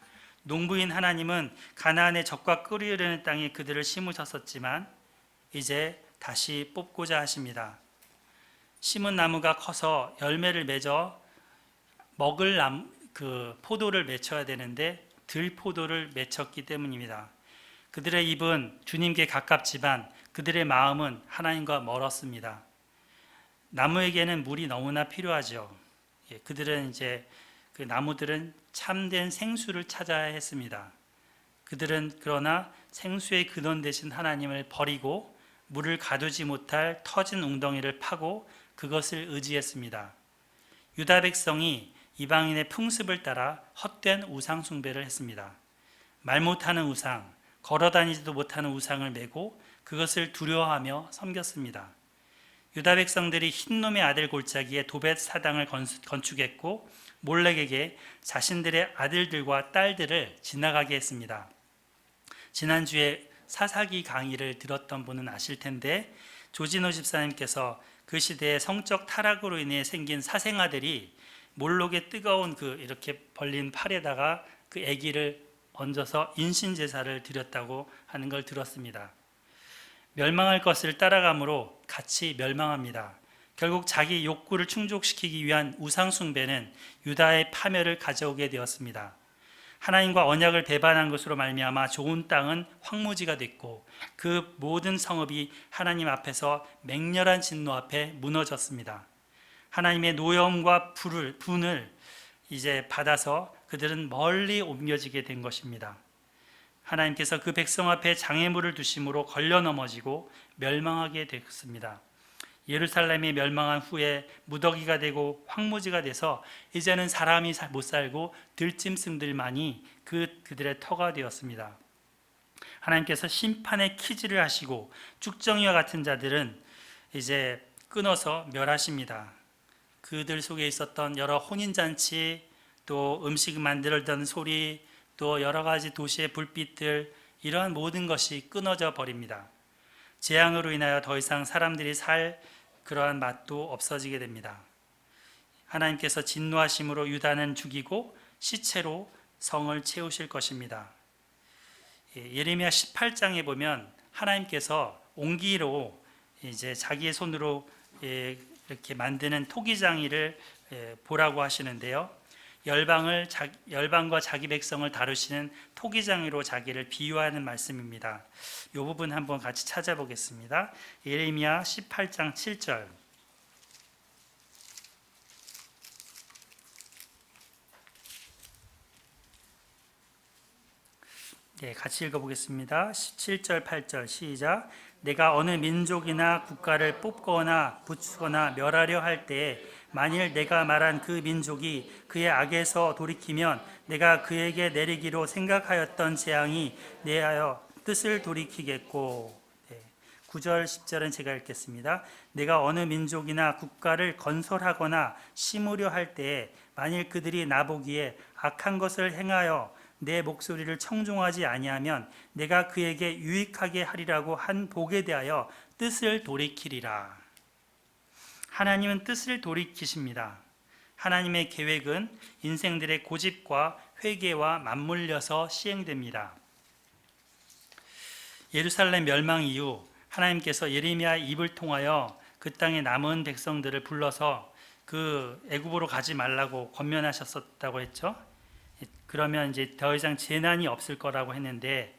Speaker 1: 농부인 하나님은 가나안의 젖과 꿀이 흐르는 땅에 그들을 심으셨었지만 이제 다시 뽑고자 하십니다. 심은 나무가 커서 열매를 맺어 먹을 그 포도를 맺혀야 되는데 들포도를 맺혔기 때문입니다. 그들의 입은 주님께 가깝지만 그들의 마음은 하나님과 멀었습니다. 나무에게는 물이 너무나 필요하죠. 그들은 이제 그 나무들은 참된 생수를 찾아야 했습니다. 그들은 그러나 생수의 근원 되신 하나님을 버리고 물을 가두지 못할 터진 웅덩이를 파고 그것을 의지했습니다. 유다 백성이 이방인의 풍습을 따라 헛된 우상 숭배를 했습니다. 말 못하는 우상, 걸어다니지도 못하는 우상을 메고 그것을 두려워하며 섬겼습니다. 유다 백성들이 흰놈의 아들 골짜기에 도벳 사당을 건축했고 몰렉에게 자신들의 아들들과 딸들을 지나가게 했습니다. 지난주에 사사기 강의를 들었던 분은 아실 텐데 조진호 집사님께서 그 시대의 성적 타락으로 인해 생긴 사생아들이 몰록의 뜨거운 그 이렇게 벌린 팔에다가 그 아기를 얹어서 인신제사를 드렸다고 하는 걸 들었습니다. 멸망할 것을 따라감으로 같이 멸망합니다. 결국 자기 욕구를 충족시키기 위한 우상숭배는 유다의 파멸을 가져오게 되었습니다. 하나님과 언약을 배반한 것으로 말미암아 좋은 땅은 황무지가 됐고 그 모든 성읍이 하나님 앞에서 맹렬한 진노 앞에 무너졌습니다. 하나님의 노염과 분을 이제 받아서 그들은 멀리 옮겨지게 된 것입니다. 하나님께서 그 백성 앞에 장애물을 두심으로 걸려 넘어지고 멸망하게 됐습니다. 예루살렘이 멸망한 후에 무더기가 되고 황무지가 돼서 이제는 사람이 못 살고 들짐승들만이 그들의 터가 되었습니다. 하나님께서 심판의 키즈를 하시고 쭉정이와 같은 자들은 이제 끊어서 멸하십니다. 그들 속에 있었던 여러 혼인잔치, 또 음식 만들던 소리, 또 여러 가지 도시의 불빛들, 이러한 모든 것이 끊어져 버립니다. 재앙으로 인하여 더 이상 사람들이 살 그러한 맛도 없어지게 됩니다. 하나님께서 진노하심으로 유다는 죽이고 시체로 성을 채우실 것입니다. 예레미야 18장에 보면 하나님께서 옹기로 이제 자기의 손으로 이렇게 만드는 토기장이를 보라고 하시는데요. 열방과 자기 백성을 다루시는 토기장이로 자기를 비유하는 말씀입니다. 이 부분 한번 같이 찾아보겠습니다. 예레미야 18장 7절. 네, 같이 읽어보겠습니다. 7절 8절 시작. 내가 어느 민족이나 국가를 뽑거나 붙이거나 멸하려 할 때에 만일 내가 말한 그 민족이 그의 악에서 돌이키면 내가 그에게 내리기로 생각하였던 재앙이 내하여 뜻을 돌이키겠고. 9절 10절은 제가 읽겠습니다. 내가 어느 민족이나 국가를 건설하거나 심으려 할 때에 만일 그들이 나보기에 악한 것을 행하여 내 목소리를 청종하지 아니하면 내가 그에게 유익하게 하리라고 한 복에 대하여 뜻을 돌이키리라. 하나님은 뜻을 돌이키십니다. 하나님의 계획은 인생들의 고집과 회개와 맞물려서 시행됩니다. 예루살렘 멸망 이후 하나님께서 예레미야 입을 통하여 그 땅의 남은 백성들을 불러서 그 애굽으로 가지 말라고 권면하셨었다고 했죠. 그러면 이제 더 이상 재난이 없을 거라고 했는데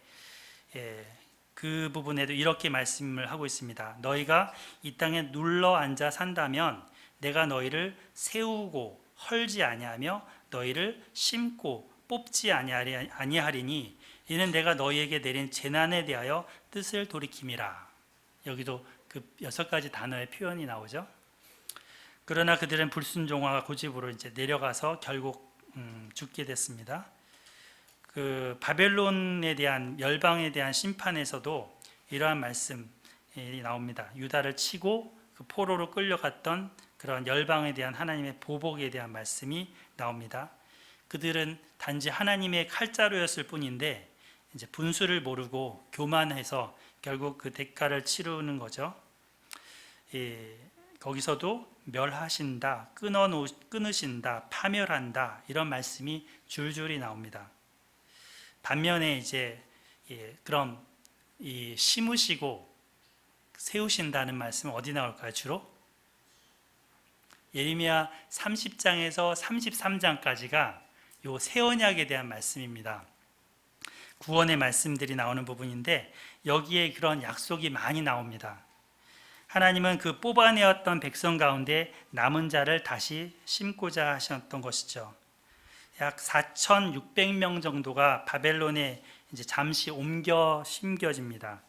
Speaker 1: 그 부분에도 이렇게 말씀을 하고 있습니다. 너희가 이 땅에 눌러 앉아 산다면 내가 너희를 세우고 헐지 아니하며 너희를 심고 뽑지 아니하리니 이는 내가 너희에게 내린 재난에 대하여 뜻을 돌이킴이라. 여기도 그 6가지 단어의 표현이 나오죠. 그러나 그들은 불순종과 고집으로 이제 내려가서 결국 죽게 됐습니다. 그 바벨론에 대한 열방에 대한 심판에서도 이러한 말씀이 나옵니다. 유다를 치고 그 포로로 끌려갔던 그런 열방에 대한 하나님의 보복에 대한 말씀이 나옵니다. 그들은 단지 하나님의 칼자루였을 뿐인데 이제 분수를 모르고 교만해서 결국 그 대가를 치르는 거죠. 거기서도 멸하신다, 끊으신다, 파멸한다 이런 말씀이 줄줄이 나옵니다. 반면에 이제 그럼 이 심으시고 세우신다는 말씀은 어디 나올까요? 주로 예레미야 30장에서 33장까지가 요 새 언약에 대한 말씀입니다. 구원의 말씀들이 나오는 부분인데 여기에 그런 약속이 많이 나옵니다. 하나님은 그 뽑아내었던 백성 가운데 남은 자를 다시 심고자 하셨던 것이죠. 약 4,600명 정도가 바벨론에 이제 잠시 옮겨 심겨집니다.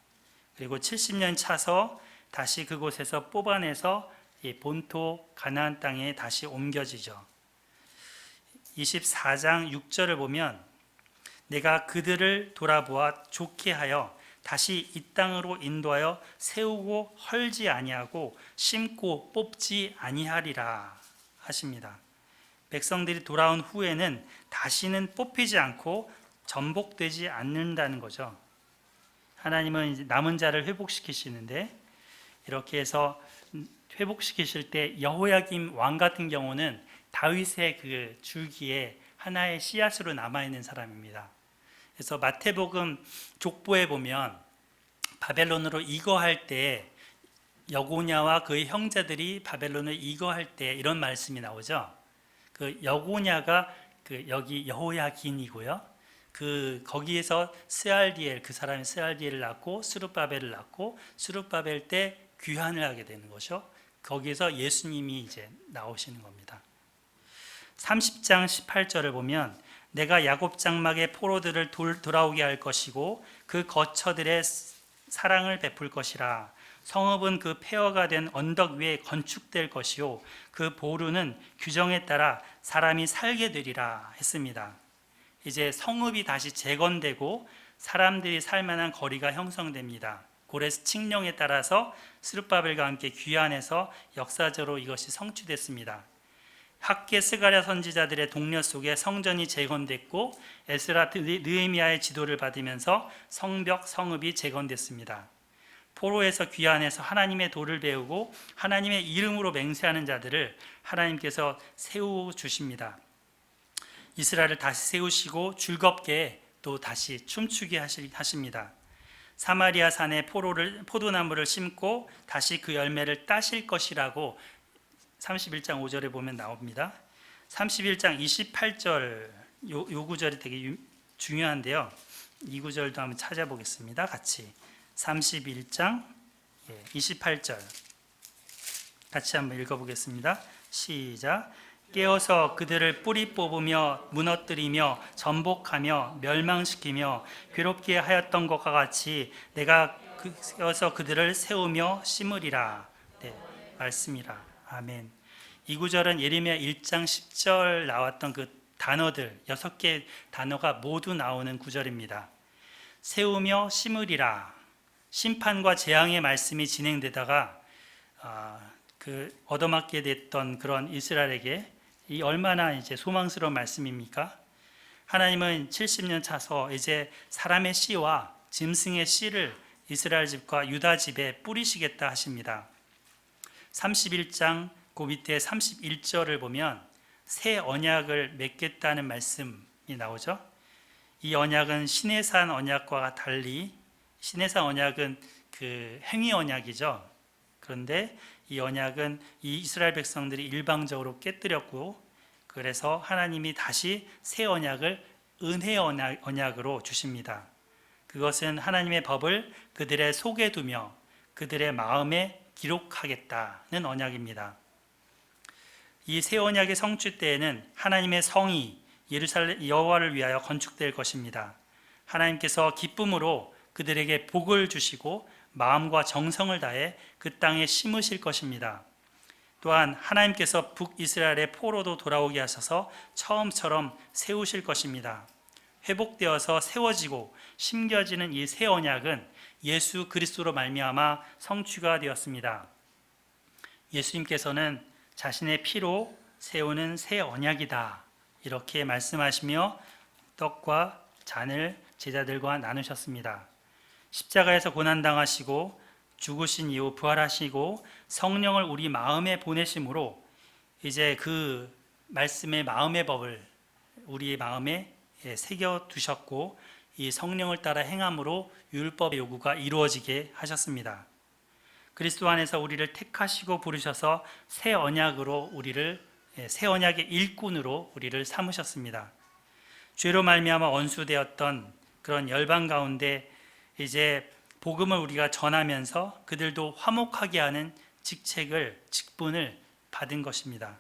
Speaker 1: 그리고 70년 차서 다시 그곳에서 뽑아내서 본토 가나안 땅에 다시 옮겨지죠. 24장 6절을 보면 내가 그들을 돌아보아 좋게 하여 다시 이 땅으로 인도하여 세우고 헐지 아니하고 심고 뽑지 아니하리라 하십니다. 백성들이 돌아온 후에는 다시는 뽑히지 않고 전복되지 않는다는 거죠. 하나님은 이제 남은 자를 회복시키시는데 이렇게 해서 회복시키실 때 여호야김 왕 같은 경우는 다윗의 그 줄기에 하나의 씨앗으로 남아있는 사람입니다. 그래서 마태복음 족보에 보면 바벨론으로 이거할 때 여고냐와 그의 형제들이 바벨론을 이거할 때 이런 말씀이 나오죠. 그 여고냐가 그 여기 여호야긴이고요. 그 거기에서 스알디엘 그 사람이 스알디엘을 낳고 스룹바벨을 낳고 스룹바벨 때 귀환을 하게 되는 것이죠. 거기에서 예수님이 이제 나오시는 겁니다. 30장 18절을 보면 내가 야곱 장막의 포로들을 돌아오게 할 것이고 그 거처들의 사랑을 베풀 것이라. 성읍은 그 폐허가 된 언덕 위에 건축될 것이요 그 보루는 규정에 따라 사람이 살게 되리라 했습니다. 이제 성읍이 다시 재건되고 사람들이 살만한 거리가 형성됩니다. 고레스 칙령에 따라서 스룹바벨과 함께 귀환해서 역사적으로 이것이 성취됐습니다. 학계 스가랴 선지자들의 동료 속에 성전이 재건됐고 에스라 느헤미야의 지도를 받으면서 성벽 성읍이 재건됐습니다. 포로에서 귀환해서 하나님의 도를 배우고 하나님의 이름으로 맹세하는 자들을 하나님께서 세워주십니다. 이스라엘을 다시 세우시고 즐겁게 또 다시 춤추게 하십니다. 사마리아 산에 포도나무를 심고 다시 그 열매를 따실 것이라고 31장 5절에 보면 나옵니다. 31장 28절 요 구절이 되게 중요한데요. 이 구절도 한번 찾아보겠습니다. 같이 31장 28절 같이 한번 읽어보겠습니다. 시작. 깨어서 그들을 뿌리 뽑으며 무너뜨리며 전복하며 멸망시키며 괴롭게 하였던 것과 같이 내가 깨어서 그들을 세우며 심으리라. 네, 말씀이라. 아멘. 이 구절은 예레미야 1장 10절 나왔던 그 단어들 6개 단어가 모두 나오는 구절입니다. 세우며 심으리라. 심판과 재앙의 말씀이 진행되다가 그 얻어맞게 됐던 그런 이스라엘에게 이 얼마나 이제 소망스러운 말씀입니까? 하나님은 70년 차서 이제 사람의 씨와 짐승의 씨를 이스라엘 집과 유다 집에 뿌리시겠다 하십니다. 31장 그 밑에 31절을 보면 새 언약을 맺겠다는 말씀이 나오죠. 이 언약은 시내산 언약과 달리 시내산 언약은 그 행위 언약이죠. 그런데 이 언약은 이 이스라엘 백성들이 일방적으로 깨뜨렸고 그래서 하나님이 다시 새 언약을 은혜 언약으로 주십니다. 그것은 하나님의 법을 그들의 속에 두며 그들의 마음에 기록하겠다는 언약입니다. 이 새 언약의 성취 때에는 하나님의 성이 예루살렘 여호와를 위하여 건축될 것입니다. 하나님께서 기쁨으로 그들에게 복을 주시고 마음과 정성을 다해 그 땅에 심으실 것입니다. 또한 하나님께서 북이스라엘의 포로도 돌아오게 하셔서 처음처럼 세우실 것입니다. 회복되어서 세워지고 심겨지는 이 새 언약은 예수 그리스도로 말미암아 성취가 되었습니다. 예수님께서는 자신의 피로 세우는 새 언약이다 이렇게 말씀하시며 떡과 잔을 제자들과 나누셨습니다. 십자가에서 고난당하시고 죽으신 이후 부활하시고 성령을 우리 마음에 보내심으로 이제 그 말씀의 마음의 법을 우리의 마음에 새겨 두셨고 이 성령을 따라 행함으로 율법의 요구가 이루어지게 하셨습니다. 그리스도 안에서 우리를 택하시고 부르셔서 새 언약으로 새 언약의 일꾼으로 우리를 삼으셨습니다. 죄로 말미암아 원수되었던 그런 열방 가운데 이제 복음을 우리가 전하면서 그들도 화목하게 하는 직분을 받은 것입니다.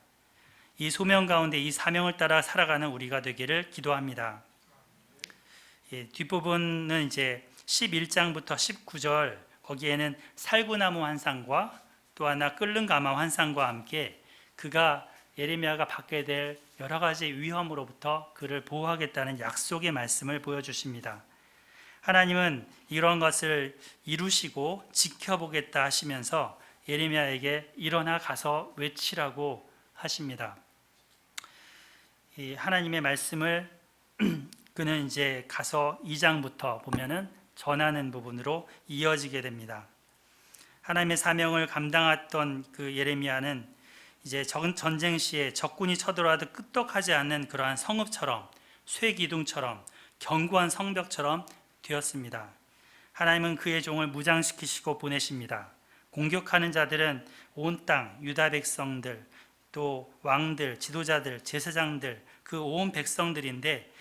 Speaker 1: 이 소명 가운데 이 사명을 따라 살아가는 우리가 되기를 기도합니다. 뒷부분은 이제 11장부터 19절, 거기에는 살구나무 환상과 또 하나 끓는 가마 환상과 함께 예레미야가 받게 될 여러 가지 위험으로부터 그를 보호하겠다는 약속의 말씀을 보여주십니다. 하나님은 이런 것을 이루시고 지켜보겠다 하시면서 예레미야에게 일어나 가서 외치라고 하십니다. 이 하나님의 말씀을 그는 이제 가서 2장부터 보면은 전하는 부분으로 이어지게 됩니다. 하나님의 사명을 감당했던 그 예레미야는 이제 전쟁 시에 적군이 쳐들어와도 끄떡하지 않는 그러한 성읍처럼, 쇠기둥처럼, 견고한 성벽처럼 되었습니다. 하나님은 그의 종을 무장시키시고 보내십니다. 공격하는 자들은 온 땅, 유다 백성들, 또 왕들, 지도자들, 제사장들, 그 온 백성들인데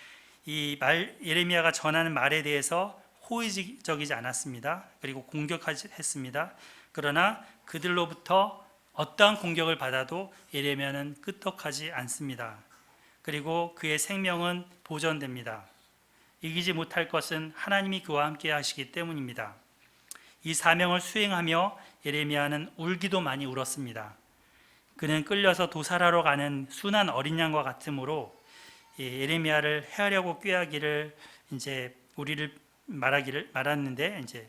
Speaker 1: 예레미야가 전하는 말에 대해서 호의적이지 않았습니다. 그리고 공격했습니다. 그러나 그들로부터 어떠한 공격을 받아도 예레미야는 끄떡하지 않습니다. 그리고 그의 생명은 보존됩니다. 이기지 못할 것은 하나님이 그와 함께 하시기 때문입니다. 이 사명을 수행하며 예레미야는 울기도 많이 울었습니다. 그는 끌려서 도살하러 가는 순한 어린 양과 같으므로 예레미야를 해하려고 꾀하기를 이제 우리를 말았는데 이제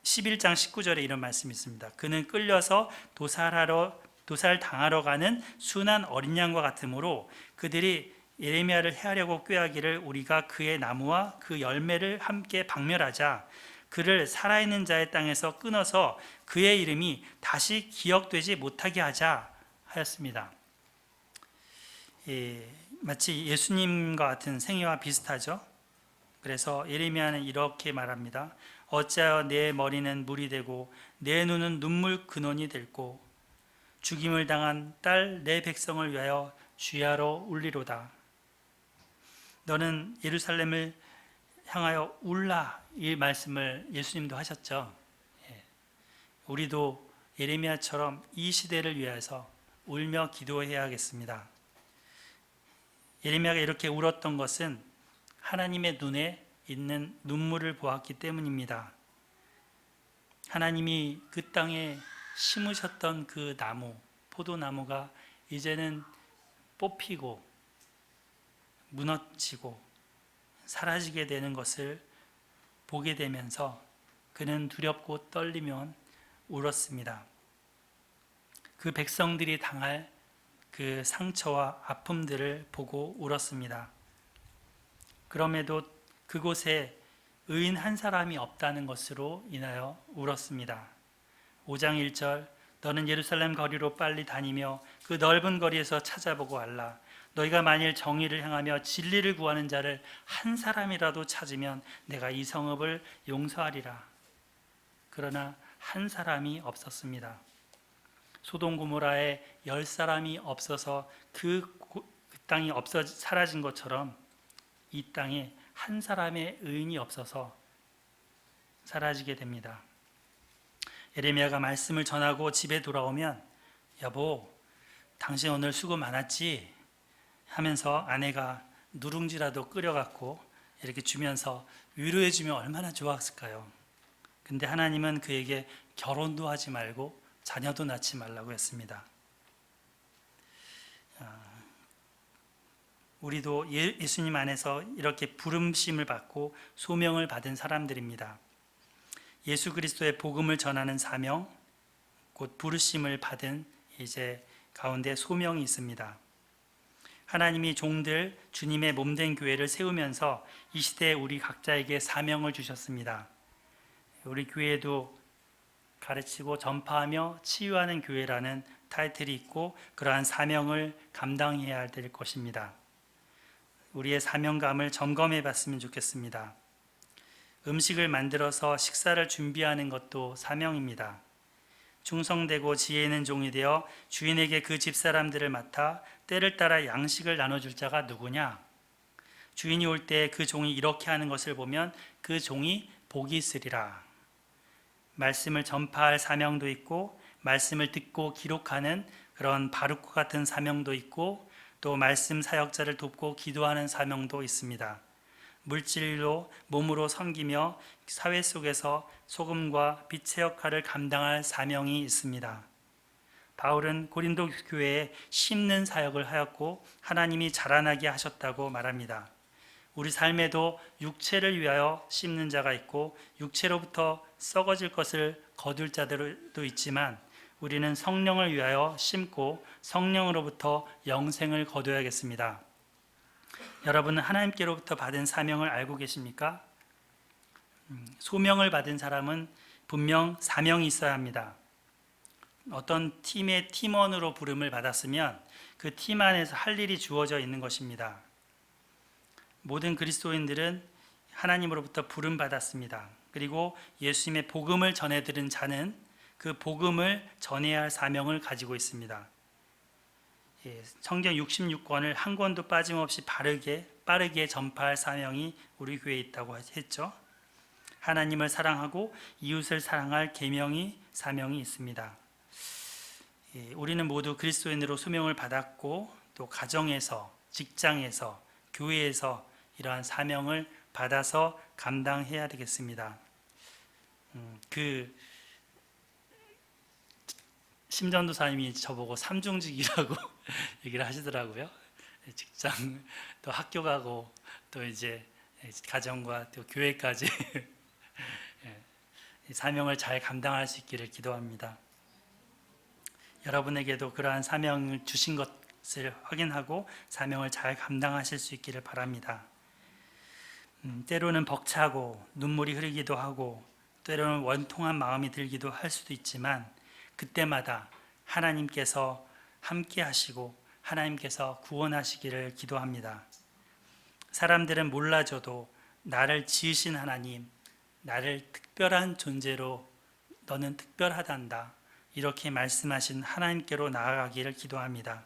Speaker 1: 11장 19절에 이런 말씀이 있습니다. 그는 끌려서 도살당하러 가는 순한 어린 양과 같으므로 그들이 예레미야를 해하려고 꾀하기를 우리가 그의 나무와 그 열매를 함께 박멸하자 그를 살아있는 자의 땅에서 끊어서 그의 이름이 다시 기억되지 못하게 하자 하였습니다. 마치 예수님과 같은 생애와 비슷하죠. 그래서 예레미야는 이렇게 말합니다. 어찌하여 내 머리는 물이 되고 내 눈은 눈물 근원이 될고 죽임을 당한 딸 내 백성을 위하여 주야로 울리로다. 너는 예루살렘을 향하여 울라, 이 말씀을 예수님도 하셨죠. 우리도 예레미야처럼 이 시대를 위해서 울며 기도해야겠습니다. 예레미야가 이렇게 울었던 것은 하나님의 눈에 있는 눈물을 보았기 때문입니다. 하나님이 그 땅에 심으셨던 그 나무, 포도나무가 이제는 뽑히고 무너지고 사라지게 되는 것을 보게 되면서 그는 두렵고 떨리며 울었습니다. 그 백성들이 당할 그 상처와 아픔들을 보고 울었습니다. 그럼에도 그곳에 의인 한 사람이 없다는 것으로 인하여 울었습니다. 5장 1절 너는 예루살렘 거리로 빨리 다니며 그 넓은 거리에서 찾아보고 알라. 너희가 만일 정의를 행하며 진리를 구하는 자를 한 사람이라도 찾으면 내가 이 성읍을 용서하리라. 그러나 한 사람이 없었습니다. 소돔 고모라에 10사람이 없어서 그 땅이 사라진 것처럼 이 땅에 한 사람의 의인이 없어서 사라지게 됩니다. 예레미야가 말씀을 전하고 집에 돌아오면 여보, 당신 오늘 수고 많았지? 하면서 아내가 누룽지라도 끓여갖고 이렇게 주면서 위로해주면 얼마나 좋았을까요? 근데 하나님은 그에게 결혼도 하지 말고 자녀도 낳지 말라고 했습니다. 우리도 예수님 안에서 이렇게 부름심을 받고 소명을 받은 사람들입니다. 예수 그리스도의 복음을 전하는 사명, 곧 부르심을 받은 이제 가운데 소명이 있습니다. 하나님이 종들 주님의 몸된 교회를 세우면서 이 시대에 우리 각자에게 사명을 주셨습니다. 우리 교회도 가르치고 전파하며 치유하는 교회라는 타이틀이 있고 그러한 사명을 감당해야 될 것입니다. 우리의 사명감을 점검해 봤으면 좋겠습니다. 음식을 만들어서 식사를 준비하는 것도 사명입니다. 충성되고 지혜 있는 종이 되어 주인에게 그 집사람들을 맡아 때를 따라 양식을 나눠줄 자가 누구냐? 주인이 올 때 그 종이 이렇게 하는 것을 보면 그 종이 복이 있으리라. 말씀을 전파할 사명도 있고 말씀을 듣고 기록하는 그런 바루크 같은 사명도 있고 또 말씀 사역자를 돕고 기도하는 사명도 있습니다. 물질로 몸으로 섬기며 사회 속에서 소금과 빛의 역할을 감당할 사명이 있습니다. 바울은 고린도 교회에 심는 사역을 하였고 하나님이 자라나게 하셨다고 말합니다. 우리 삶에도 육체를 위하여 심는 자가 있고 육체로부터 썩어질 것을 거둘 자들도 있지만 우리는 성령을 위하여 심고 성령으로부터 영생을 거둬야겠습니다. 여러분은 하나님께로부터 받은 사명을 알고 계십니까? 소명을 받은 사람은 분명 사명이 있어야 합니다. 어떤 팀의 팀원으로 부름을 받았으면 그 팀 안에서 할 일이 주어져 있는 것입니다. 모든 그리스도인들은 하나님으로부터 부름 받았습니다. 그리고 예수님의 복음을 전해들은 자는 그 복음을 전해야 할 사명을 가지고 있습니다. 성경 66권을 한 권도 빠짐없이 빠르게 전파할 사명이 우리 교회에 있다고 했죠. 하나님을 사랑하고 이웃을 사랑할 계명이 사명이 있습니다. 우리는 모두 그리스도인으로 소명을 받았고 또 가정에서, 직장에서, 교회에서 이러한 사명을 받아서 감당해야 되겠습니다. 심전도사님이 저보고 삼중직이라고 얘기를 하시더라고요. 직장, 또 학교 가고, 또 이제 가정과 또 교회까지 사명을 잘 감당할 수 있기를 기도합니다. 여러분에게도 그러한 사명을 주신 것을 확인하고 사명을 잘 감당하실 수 있기를 바랍니다. 때로는 벅차고 눈물이 흐르기도 하고 때로는 원통한 마음이 들기도 할 수도 있지만 그때마다 하나님께서 함께 하시고 하나님께서 구원하시기를 기도합니다. 사람들은 몰라줘도 나를 지으신 하나님, 나를 특별한 존재로 너는 특별하단다 이렇게 말씀하신 하나님께로 나아가기를 기도합니다.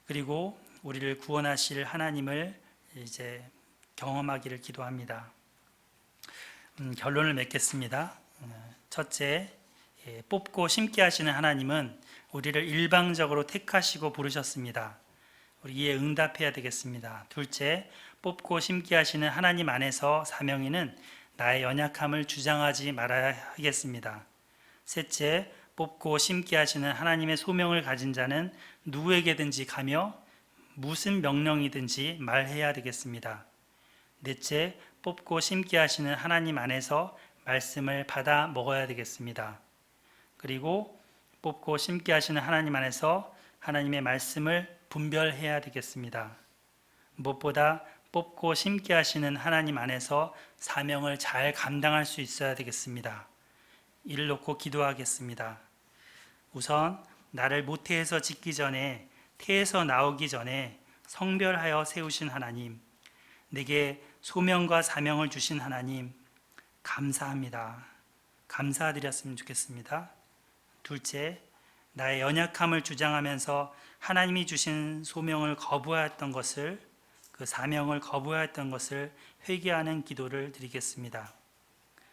Speaker 1: 그리고 우리를 구원하실 하나님을 이제 경험하기를 기도합니다. 결론을 맺겠습니다. 첫째, 뽑고 심게 하시는 하나님은 우리를 일방적으로 택하시고 부르셨습니다. 우리 이에 응답해야 되겠습니다. 둘째, 뽑고 심게 하시는 하나님 안에서 사명인은 나의 연약함을 주장하지 말아야 하겠습니다. 셋째, 뽑고 심게 하시는 하나님의 소명을 가진 자는 누구에게든지 가며 무슨 명령이든지 말해야 되겠습니다. 넷째, 뽑고 심게 하시는 하나님 안에서 말씀을 받아 먹어야 되겠습니다. 그리고 뽑고 심게 하시는 하나님 안에서 하나님의 말씀을 분별해야 되겠습니다. 무엇보다 뽑고 심게 하시는 하나님 안에서 사명을 잘 감당할 수 있어야 되겠습니다. 이를 놓고 기도하겠습니다. 우선 나를 모태에서 짓기 전에 태에서 나오기 전에 성별하여 세우신 하나님, 내게 소명과 사명을 주신 하나님 감사합니다. 감사드렸으면 좋겠습니다. 둘째, 나의 연약함을 주장하면서 하나님이 주신 소명을 거부하였던 것을, 그 사명을 거부하였던 것을 회개하는 기도를 드리겠습니다.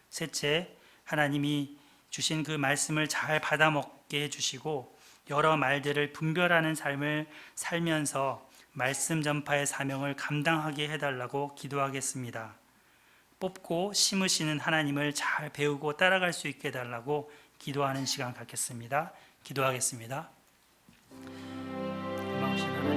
Speaker 1: 셋째, 하나님이 주신 그 말씀을 잘 받아먹게 해주시고 여러 말들을 분별하는 삶을 살면서 말씀 전파의 사명을 감당하게 해달라고 기도하겠습니다. 뽑고 심으시는 하나님을 잘 배우고 따라갈 수 있게 해달라고 기도하는 시간 갖겠습니다. 기도하겠습니다. 고마우신 하나님.